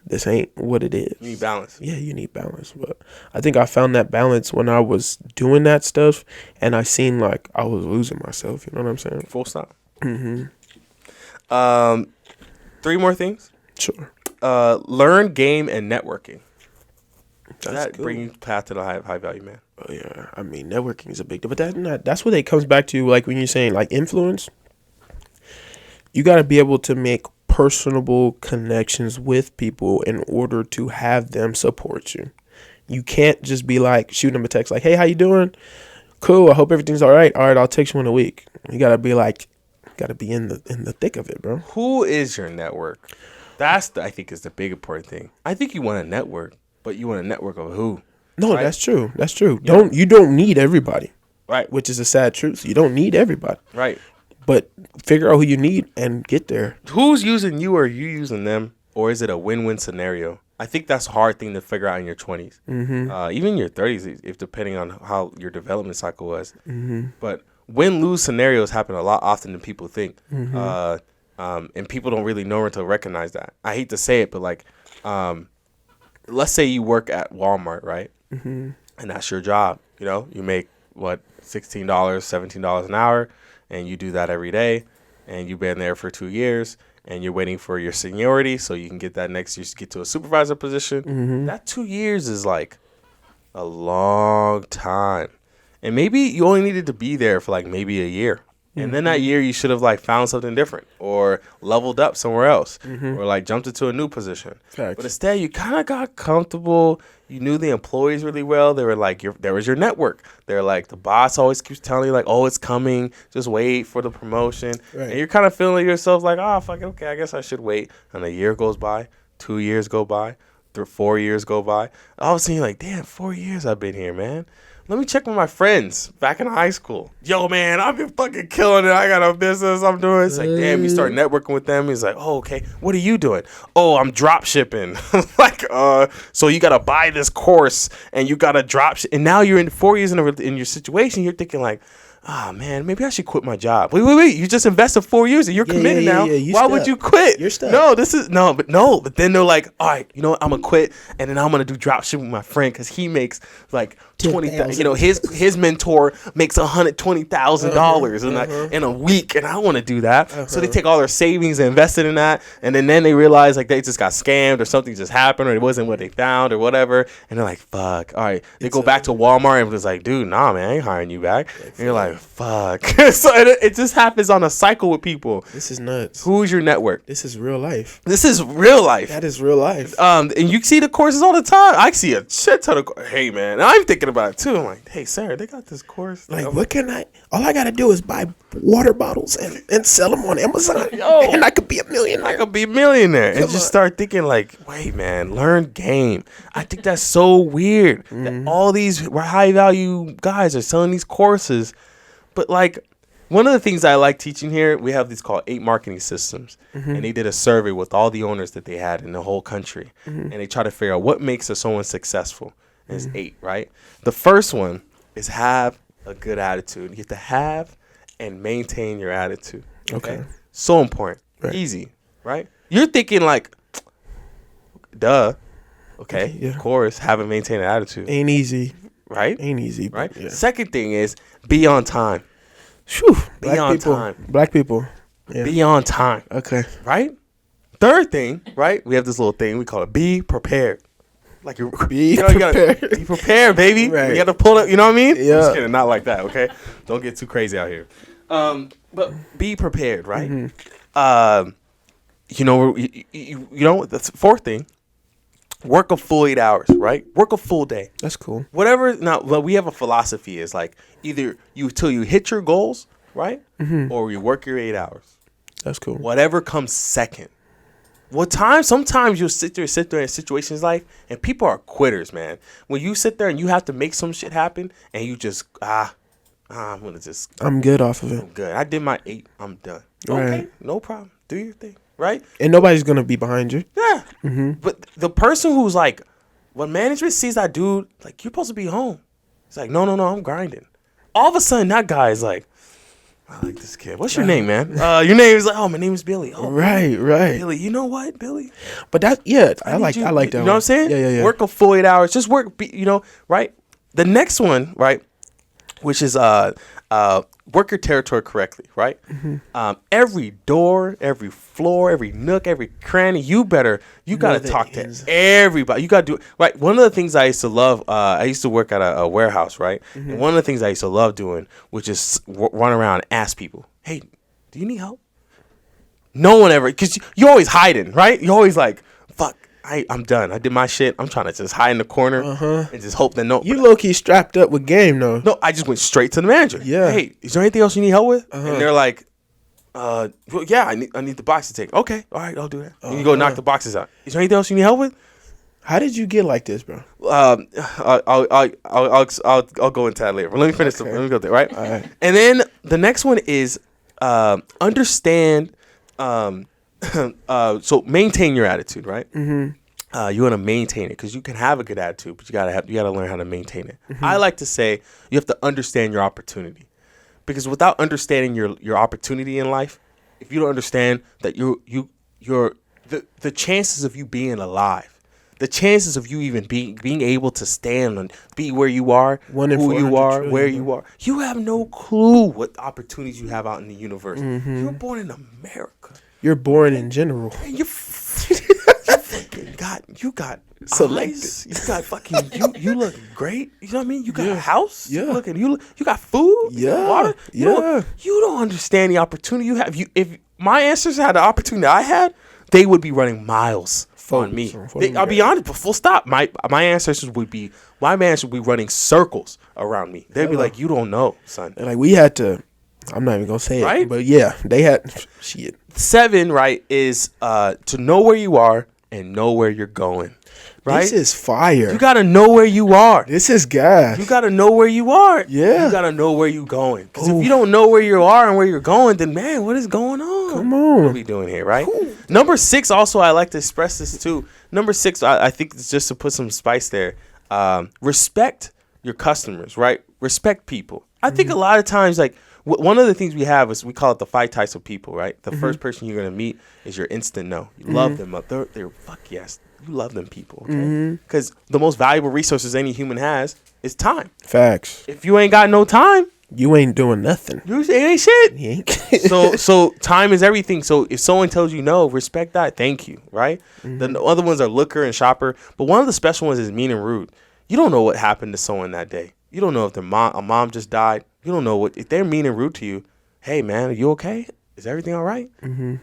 this ain't what it is. You need balance. Yeah, you need balance. But I think I found that balance when I was doing that stuff, and I seen like I was losing myself. You know what I'm saying? Full stop. 3 more things. Sure. Learn, game, and networking. That's cool. Bring you path to the high value man. Oh yeah, I mean networking is a big deal, but that's what it comes back to. Like when you're saying like influence, you got to be able to make personable connections with people in order to have them support you. You can't just be like shooting them a text like, hey, how you doing? Cool, I hope everything's all right. All right, I'll text you in a week. You got to be like, got to be in the thick of it, bro. Who is your network? That's I think is the big important thing. I think you want a network, but you want a network of who? No, right? That's true. Yeah. You don't need everybody. Right. Which is a sad truth. You don't need everybody. Right. But figure out who you need and get there. Who's using you, or are you using them, or is it a win-win scenario? I think that's a hard thing to figure out in your 20s. Even in your 30s, if depending on how your development cycle was. But win-lose scenarios happen a lot often than people think. And people don't really know until recognize that. I hate to say it, but like, let's say you work at Walmart, right? And that's your job. You make what, $16, $17 an hour, and you do that every day, and you've been there for 2 years, and you're waiting for your seniority so you can get that next year to get to a supervisor position. That 2 years is like a long time. And maybe you only needed to be there for like maybe a year. And then that year you should have like found something different or leveled up somewhere else or like jumped into a new position. Facts. But instead you kind of got comfortable. You knew the employees really well. They were like, there was your network. They're like, the boss always keeps telling you like, oh, it's coming. Just wait for the promotion. Right. And you're kind of feeling yourself like, oh, fuck it. Okay, I guess I should wait. And a year goes by, 2 years go by, 4 years go by. All of a sudden you're like, damn, 4 years I've been here, man. Let me check with my friends back in high school. Yo, man, I've been fucking killing it. I got a business I'm doing. It's like, damn, you start networking with them. He's like, oh, okay. What are you doing? Oh, I'm drop shipping. Like, so you got to buy this course and you got to drop ship. And now you're in 4 years in your situation. You're thinking like, man, maybe I should quit my job. Wait. You just invested 4 years and you're committed now. Why would you quit? You're stuck. But then they're like, all right, you know what? I'm going to quit. And then I'm going to do drop shipping with my friend because he makes like $20,000. His mentor makes $120,000 in a week. And I want to do that. So they take all their savings and invest it in that. And then they realize like they just got scammed or something just happened or it wasn't what they found or whatever. And they're like, fuck. All right. They go back to Walmart and was like, dude, nah, man, I ain't hiring you back. And you're like, fuck. So it just happens on a cycle with people. This is nuts. Who's your network? This is real life. This is real life. That is real life. And you see the courses all the time. I see a shit ton of hey, man. And I'm thinking about it too. I'm like, hey, Sarah, they got this course. Like, what can all I got to do is buy water bottles and sell them on Amazon. Yo, and I could be a millionaire. And just start thinking like, wait, man, learn game. I think that's so weird that all these high value guys are selling these courses. But like, one of the things I like teaching here, we have these called 8 marketing systems. And they did a survey with all the owners that they had in the whole country. And they try to figure out what makes someone successful. And it's 8, right? The first one is have a good attitude. You have to have and maintain your attitude. Okay? So important. Right. Easy, right? You're thinking like, duh. Okay, Yeah. of course, have a maintain an attitude, Ain't easy. right? Ain't easy. Right. But yeah. Second thing is be on time. Whew. Be Black on people. time. Black people. Yeah. Be on time. Okay. Right. Third thing, right? We have this little thing we call it be prepared. Like you're Be you gotta prepared. be prepared, baby. Right. You got to pull it. You know what I mean? Yeah. I'm just kidding. Not like that. Okay. Don't get too crazy out here. But be prepared, right? Mm-hmm. You know the fourth thing. Work a full 8 hours, right? Work a full day. That's cool. Whatever. Now, what we have a philosophy is like either you till you hit your goals, right, or you work your 8 hours. That's cool. Whatever comes second. Sometimes you'll sit there in situations like, and people are quitters, man. When you sit there and you have to make some shit happen, and you just I'm good off of it. good. I did my 8. I'm done. Right. Okay, no problem. Do your thing, right? And nobody's gonna be behind you. Yeah. But the person who's like, when management sees that dude, like, you're supposed to be home. It's like, no, I'm grinding. All of a sudden, that guy is like, I like this kid. What's your name, man? Your name is like, oh, my name is Billy. Oh, Right. Billy. You know what, Billy? But I like that. You know One. what I'm saying? Yeah. Work a full 8 hours. Just work, right? The next one, right, which is work your territory correctly, right? Every door, every floor, every nook, every cranny, you got to the talk to ins. everybody. You got to do it, right? One of the things I used to love, I used to work at a warehouse, right? And one of the things I used to love doing, which is run around and ask people, hey, do you need help? No one ever, because you're always hiding, right? You're always like, fuck. I'm done. I did my shit. I'm trying to just hide in the corner and just hope that You low key strapped up with game though. No, I just went straight to the manager. Yeah. Hey, is there anything else you need help with? And they're like, well, yeah, I need the box to take. Okay, all right, I'll do that. And you go knock the boxes out. Is there anything else you need help with? How did you get like this, bro? I'll go into that later. But let me finish. Okay. Let me go there. Right. All right. And then the next one is understand. So maintain your attitude, right? You want to maintain it because you can have a good attitude, but you gotta learn how to maintain it. I like to say you have to understand your opportunity, because without understanding your opportunity in life, if you don't understand that the chances of you being alive, the chances of you even being able to stand and be where you are, One in who you 400 are, trillion, where bro. you are, you have no clue what opportunities you have out in the universe. You were born in America. You're born in general. Man, you got Selected. eyes. You got fucking you look great. You know what I mean? You got a Yeah. house. Yeah. You got food. You got Yeah. water. Yeah. You don't understand the opportunity you have. If my ancestors had the opportunity I had, they would be running miles on me. I'll be honest, but full stop. My ancestors would be running circles around me. They'd be Hello. like, you don't know, son. And like we had to. I'm not even gonna say Right? it, but yeah, they had shit. 7, right, is to know where you are and know where you're going. Right? This is fire. You gotta know where you are. This is gas. You gotta know where you are. Yeah. You gotta know where you're going. Because Oof. if you don't know where you are and where you're going, then man, what is going on? Come What are on. we doing here, right? Number 6, also, I like to express this too. Number 6, I think it's just to put some spice there. Respect your customers, right? Respect people. I think a lot of times, like, one of the things we have is we call it the 5 types of people, right? The first person you're going to meet is your instant no. You love them. They're fuck yes. You love them people, okay? Because the most valuable resources any human has is time. Facts. If you ain't got no time, You ain't doing nothing. it ain't shit. You ain't. So time is everything. So if someone tells you no, respect that. Thank you, right? The other ones are looker and shopper. But one of the special ones is mean and rude. You don't know what happened to someone that day. You don't know if a mom just died. You don't know if they're mean and rude to you. Hey, man, are you okay? Is everything all right?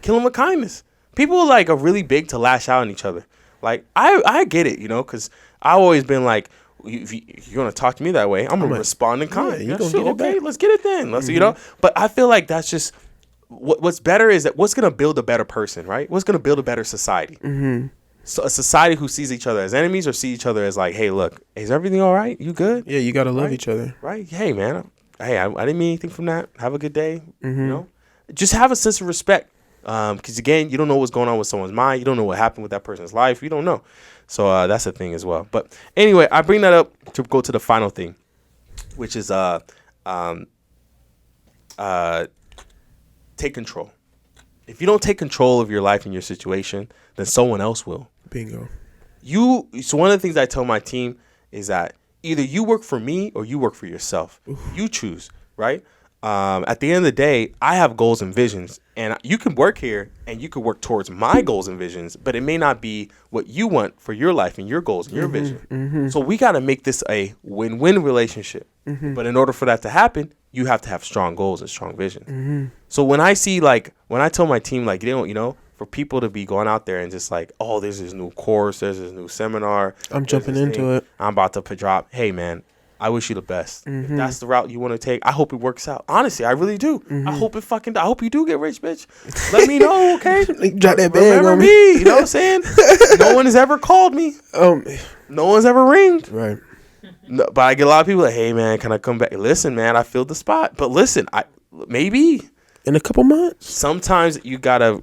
Kill them with kindness. People are really big to lash out on each other. Like, I get it, because I've always been like, if you're going to talk to me that way, I'm going to respond in kind. you gonna get it okay, back. let's get it then. Let's, But I feel like that's just, what's better is that what's going to build a better person, right? What's going to build a better society? So a society who sees each other as enemies or see each other as like, hey, look, is everything all right? You good? Yeah, you gotta love Right. each other. Right? Hey, man. Hey, I didn't mean anything from that. Have a good day. Just have a sense of respect. Because again, you don't know what's going on with someone's mind. You don't know what happened with that person's life. You don't know. So that's a thing as well. But anyway, I bring that up to go to the final thing, which is take control. If you don't take control of your life and your situation, then someone else will. Bingo. So one of the things I tell my team is that either you work for me or you work for yourself. You choose, right? At the end of the day, I have goals and visions, and you can work here and you can work towards my goals and visions, but it may not be what you want for your life and your goals and your vision. So we got to make this a win-win relationship. But in order for that to happen, you have to have strong goals and strong vision. So when I tell my team, like, for people to be going out there and just like, oh, there's this new course, there's this new seminar, I'm jumping into it. I'm about to drop. Hey, man, I wish you the best. If that's the route you want to take, I hope it works out. Honestly, I really do. I hope I hope you do get rich, bitch. Let me know, okay? Drop that bag Remember on me. You know what I'm saying? No one has ever called me. No one's ever ringed. Right. No, but I get a lot of people like, hey, man, can I come back? Listen, man, I filled the spot. But listen, maybe in a couple months. Sometimes you gotta.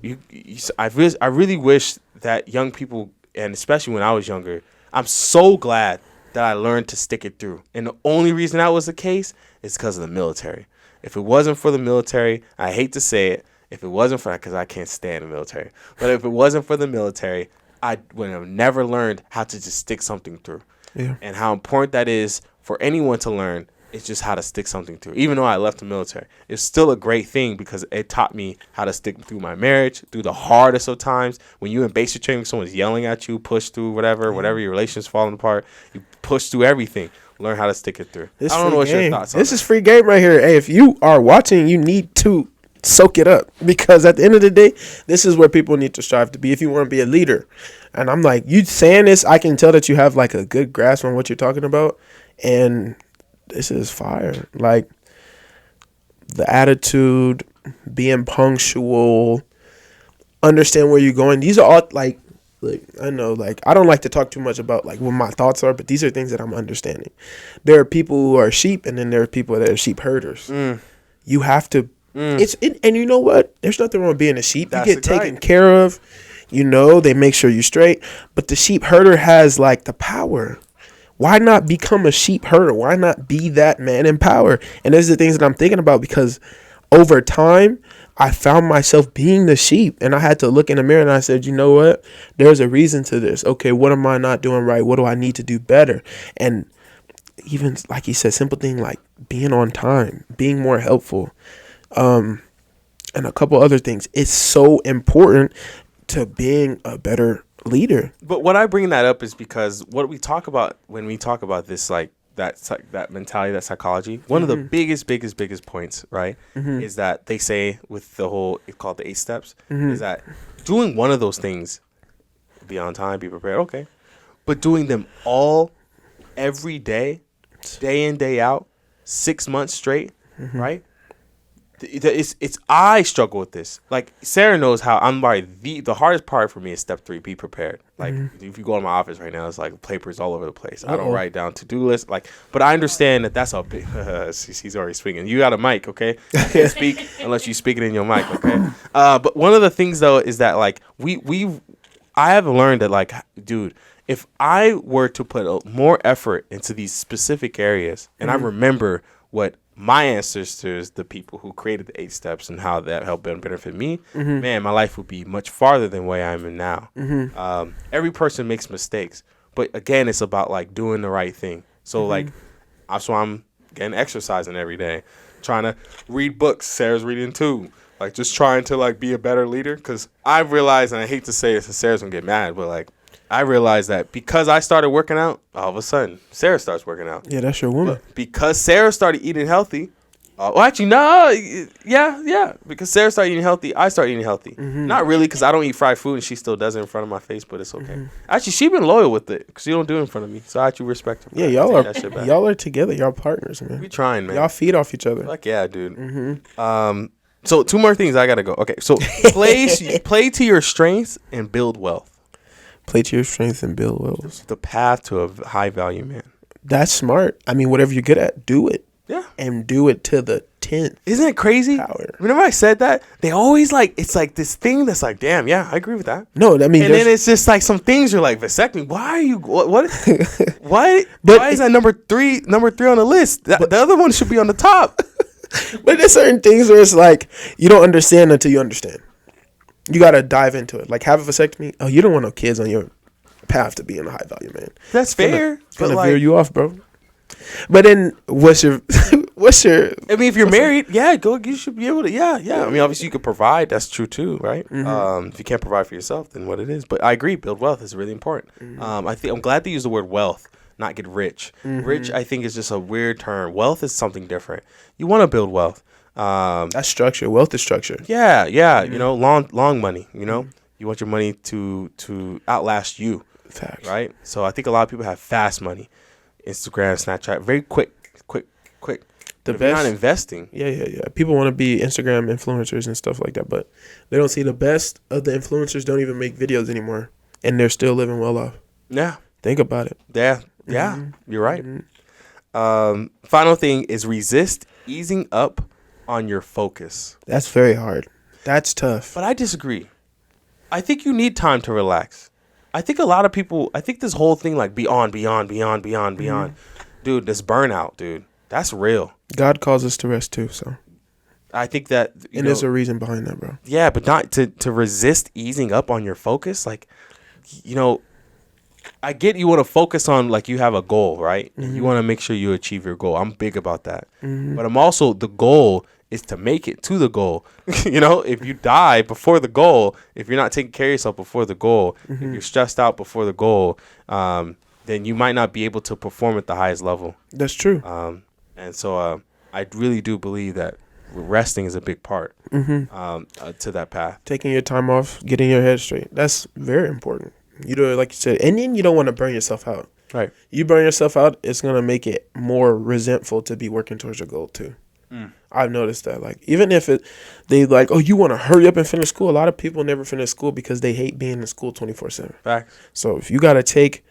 I really wish that young people, and especially when I was younger, I'm so glad that I learned to stick it through. And the only reason that was the case is because of the military. If it wasn't for the military, I hate to say it, if it wasn't for that, because I can't stand the military, but if it wasn't for the military, I would have never learned how to just stick something through. Yeah. And how important that is for anyone to learn. It's just how to stick something through. Even though I left the military, it's still a great thing because it taught me how to stick through my marriage, through the hardest of times. When you in basic training, someone's yelling at you, push through whatever your relationship's falling apart, you push through everything. Learn how to stick it through. I don't know what your thoughts are. This is free game right here. Hey, if you are watching, you need to soak it up, because at the end of the day, this is where people need to strive to be if you want to be a leader. And I'm like, you saying this, I can tell that you have like a good grasp on what you're talking about, and this is fire. Like, the attitude, being punctual, understand where you're going. These are all like I know, like, I don't like to talk too much about like what my thoughts are, but these are things that I'm understanding. There are people who are sheep, and then there are people that are sheep herders. You have to. And you know what? There's nothing wrong with being a sheep. You get taken care of. They make sure you're straight. But the sheep herder has like the power. Why not become a sheep herder? Why not be that man in power? And those are the things that I'm thinking about, because over time, I found myself being the sheep, and I had to look in the mirror and I said, you know what? There's a reason to this. Okay, what am I not doing right? What do I need to do better? And even like he said, simple thing like being on time, being more helpful, and a couple other things. It's so important to being a better leader. But what I bring that up is because what we talk about when we talk about this, like that mentality, that psychology, one of the biggest points, right, is that they say with the whole, it's called the 8 steps, is that doing one of those things, be on time, be prepared, okay, but doing them all every day in, day out, 6 months straight, right? I struggle with this. Like, Sarah knows how I'm like, the hardest part for me is step 3, be prepared. Like, if you go to my office right now, it's like papers all over the place. I don't write down to-do lists. Like, but I understand that's a big, he's already speaking. You got a mic, okay? You can't speak unless you speak it in your mic, okay? But one of the things though is that like, I have learned that like, dude, if I were to put more effort into these specific areas, and I remember what my ancestors, the people who created the 8 steps and how that helped benefit me, man, my life would be much farther than where I am in now. Every person makes mistakes, but again, it's about like doing the right thing. So like, that's why I'm getting exercising every day, trying to read books. Sarah's reading too. Like, just trying to like be a better leader, because I've realized, and I hate to say this, and Sarah's gonna get mad, but like, I realized that because I started working out, all of a sudden, Sarah starts working out. Yeah, that's your woman. But because Sarah started eating healthy, because Sarah started eating healthy, I started eating healthy. Not really, because I don't eat fried food, and she still does it in front of my face, but it's okay. Actually, she's been loyal with it, because she don't do it in front of me, so I actually respect her. Yeah, y'all are together. Y'all partners, man. We trying, man. Y'all feed off each other. Like, yeah, dude. So 2 more things I gotta go. Okay, so play to your strengths and build wealth. Play to your strengths and build wealth. The path to a high value man. That's smart. I mean, whatever you're good at, do it. Yeah. And do it to the 10th. Isn't it crazy? Power. Whenever I said that, they always like, it's like this thing that's like, damn, yeah, I agree with that. No, I mean, and then it's just like some things you're like, vasectomy. Why are you, what? Why is that number three on the list? The other one should be on the top. But there's certain things where it's like, you don't understand until you understand. You got to dive into it. Like, have a vasectomy. Oh, you don't want no kids on your path to being a high value man. That's fair. It's gonna but veer like, you off, bro. But then, what's your I mean, if you're married, yeah, go. You should be able to. Yeah. I mean, obviously, you could provide. That's true too, right? If you can't provide for yourself, then what it is. But I agree. Build wealth is really important. I'm glad they use the word wealth, not get rich. Rich, I think, is just a weird term. Wealth is something different. You want to build wealth. That's structure. Wealth is structure. Yeah. You know, long money. You know, you want your money to outlast you. Facts. Right. So I think a lot of people have fast money. Instagram, Snapchat, very quick. The If you're best. not investing. Yeah. People want to be Instagram influencers and stuff like that, but they don't see the best of the influencers don't even make videos anymore, and they're still living well off. Yeah. Think about it. Yeah. You're right. Final thing is resist easing up on your focus. That's very hard. That's tough. But I disagree. I think you need time to relax. I think a lot of people, I think this whole thing like beyond. Dude, this burnout, dude, that's real. God calls us to rest too, so. I think that, And there's a reason behind that, bro. yeah, but not to resist easing up on your focus. Like, you know, I get you want to focus on, like, you have a goal, right? And you want to make sure you achieve your goal. I'm big about that. But I'm also, the goal is to make it to the goal. You know, if you die before the goal, if you're not taking care of yourself before the goal, if you're stressed out before the goal, then you might not be able to perform at the highest level. That's true. And so I really do believe that resting is a big part to that path. Taking your time off, getting your head straight. That's very important. You know, like you said, and then you don't want to burn yourself out. Right. You burn yourself out, it's going to make it more resentful to be working towards your goal too. I've noticed that. Like, even if they like, oh, you want to hurry up and finish school. A lot of people never finish school because they hate being in school 24/7. Facts. So if you got to take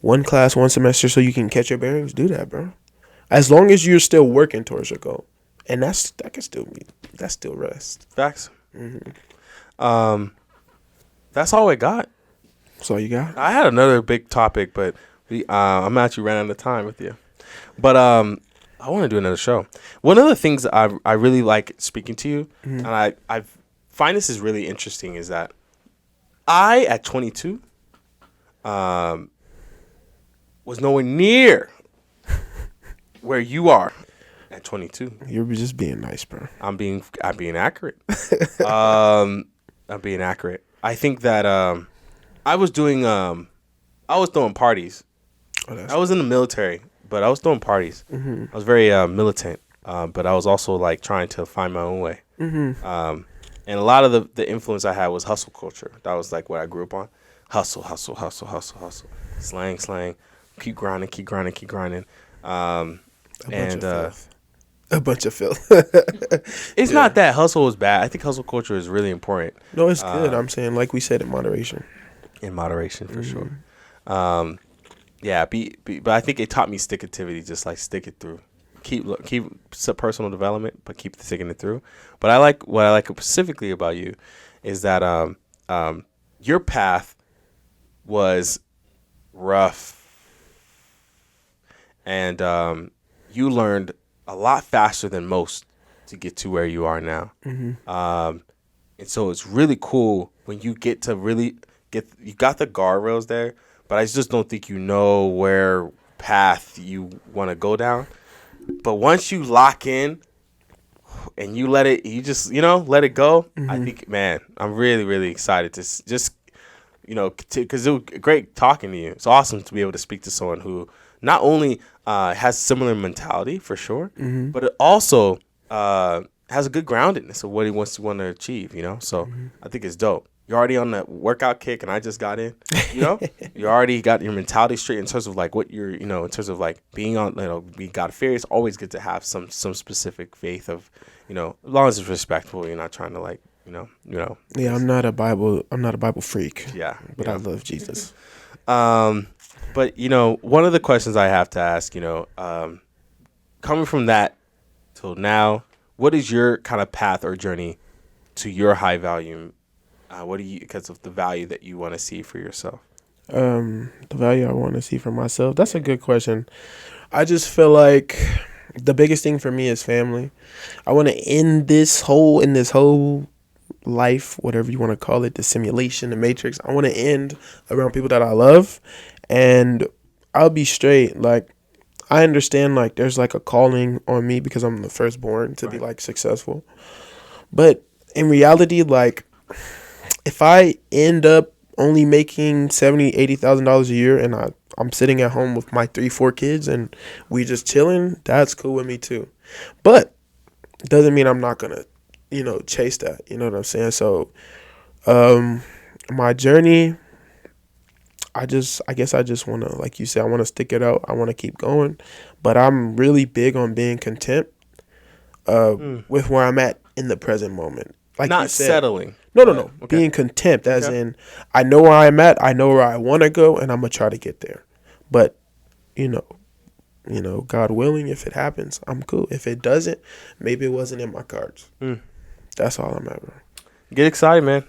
one class, one semester so you can catch your bearings, do that, bro. As long as you're still working towards your goal. And that's still rest. Facts. That's all I got. That's all you got? I had another big topic, but I'm actually ran out of time with you. But I want to do another show. One of the things that I really like speaking to you, and I find this is really interesting, is that I, at 22, was nowhere near where you are at 22. You're just being nice, bro. I'm being accurate. I'm being accurate. I think that I was throwing parties. I was in the military, but I was throwing parties. I was very militant, but I was also like trying to find my own way. And a lot of the influence I had was hustle culture. That was like what I grew up on. Hustle. Slang. Keep grinding. A bunch of filth. It's not that hustle was bad. I think hustle culture is really important. No, it's good. I'm saying, like we said, in moderation. In moderation, for sure. But I think it taught me stick-activity, just like stick it through. Keep some personal development, but keep sticking it through. But what I like specifically about you is that your path was rough, and you learned a lot faster than most to get to where you are now. And so it's really cool when you get to really you got the guardrails there, but I just don't think you know where path you want to go down. But once you lock in and you let it go, I think, man, I'm really, really excited to just, because it was great talking to you. It's awesome to be able to speak to someone who not only has similar mentality, for sure, but it also has a good groundedness of what he wants to achieve, So I think it's dope. You're already on the workout kick, and I just got in. You already got your mentality straight in terms of like what you're, in terms of like being on, being God-fearing. It's always good to have some specific faith of, as long as it's respectful. You're not trying to like, Yeah, I'm not a Bible freak. Yeah, but I love Jesus. But one of the questions I have to ask, coming from that till now, what is your kind of path or journey to your high value? Because of the value that you want to see for yourself? The value I want to see for myself. That's a good question. I just feel like the biggest thing for me is family. I want to end this whole life, whatever you want to call it, the simulation, the matrix. I want to end around people that I love, and I'll be straight. Like, I understand, like, there's like a calling on me because I'm the firstborn to be like successful. But in reality, like, if I end up only making $70,000-$80,000 a year and I'm sitting at home with my 3-4 kids and we just chilling, that's cool with me too. But it doesn't mean I'm not gonna, chase that. You know what I'm saying? So, my journey, I guess I just want to, like you said, I want to stick it out. I want to keep going, but I'm really big on being content with where I'm at in the present moment. Like Not you said, settling. No. Okay. Being content, as in, I know where I'm at, I know where I want to go, and I'm gonna try to get there. But, God willing, if it happens, I'm cool. If it doesn't, maybe it wasn't in my cards. That's all I'm at, bro. Get excited, man.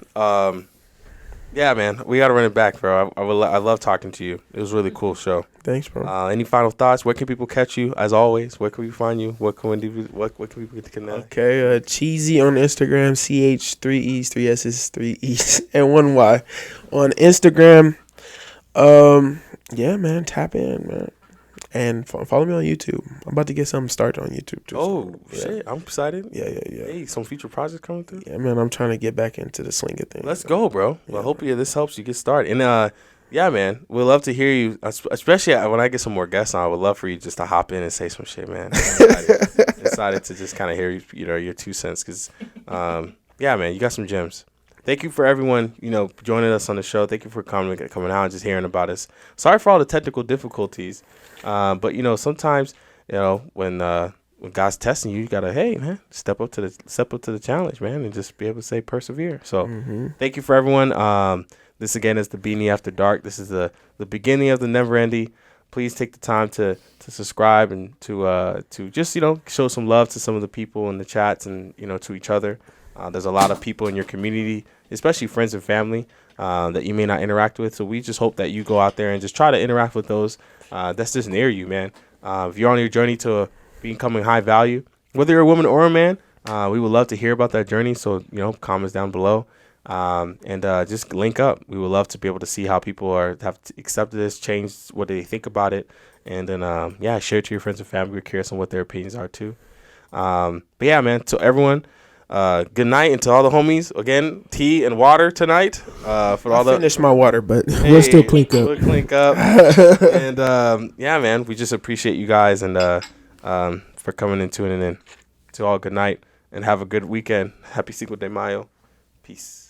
Yeah, man, we gotta run it back, bro. I love talking to you. It was a really cool show. Thanks, bro. Any final thoughts? Where can people catch you? As always, where can we find you? What can people get to connect? Okay, Cheesy on Instagram, CH 3 E's, 3 S's, 3 E's, and 1 Y on Instagram. Yeah, man, tap in, man. And follow me on YouTube. I'm about to get something started on YouTube too. Oh, so, shit. I'm excited. Yeah. Hey, some future projects coming through? Yeah, man, I'm trying to get back into the swing of things. Let's go, bro. Well, I hope this helps you get started. And, yeah, man, we'd love to hear you, especially when I get some more guests on. I would love for you just to hop in and say some shit, man. I'm excited to just kind of hear, your 2 cents because, yeah, man, you got some gems. Thank you for everyone, joining us on the show. Thank you for coming out and just hearing about us. Sorry for all the technical difficulties. But sometimes, when God's testing you, you gotta, hey man, step up to the challenge, man, and just be able to say persevere. So thank you for everyone. This again is the Beanie After Dark. This is the beginning of the never ending. Please take the time to subscribe and to just show some love to some of the people in the chats and to each other. There's a lot of people in your community, especially friends and family, that you may not interact with. So we just hope that you go out there and just try to interact with those that's just near you, man. If you're on your journey to becoming high value, whether you're a woman or a man, we would love to hear about that journey. So, comments down below, and just link up. We would love to be able to see how people have accepted this, changed what they think about it. And then, share it to your friends and family. We're curious on what their opinions are too. But yeah, man, to everyone, good night, and to all the homies, again, tea and water tonight. Finish my water, but we'll still clink up. We'll clink up. And yeah, man, we just appreciate you guys and for coming and tuning in. To all, good night and have a good weekend. Happy Cinco de Mayo. Peace.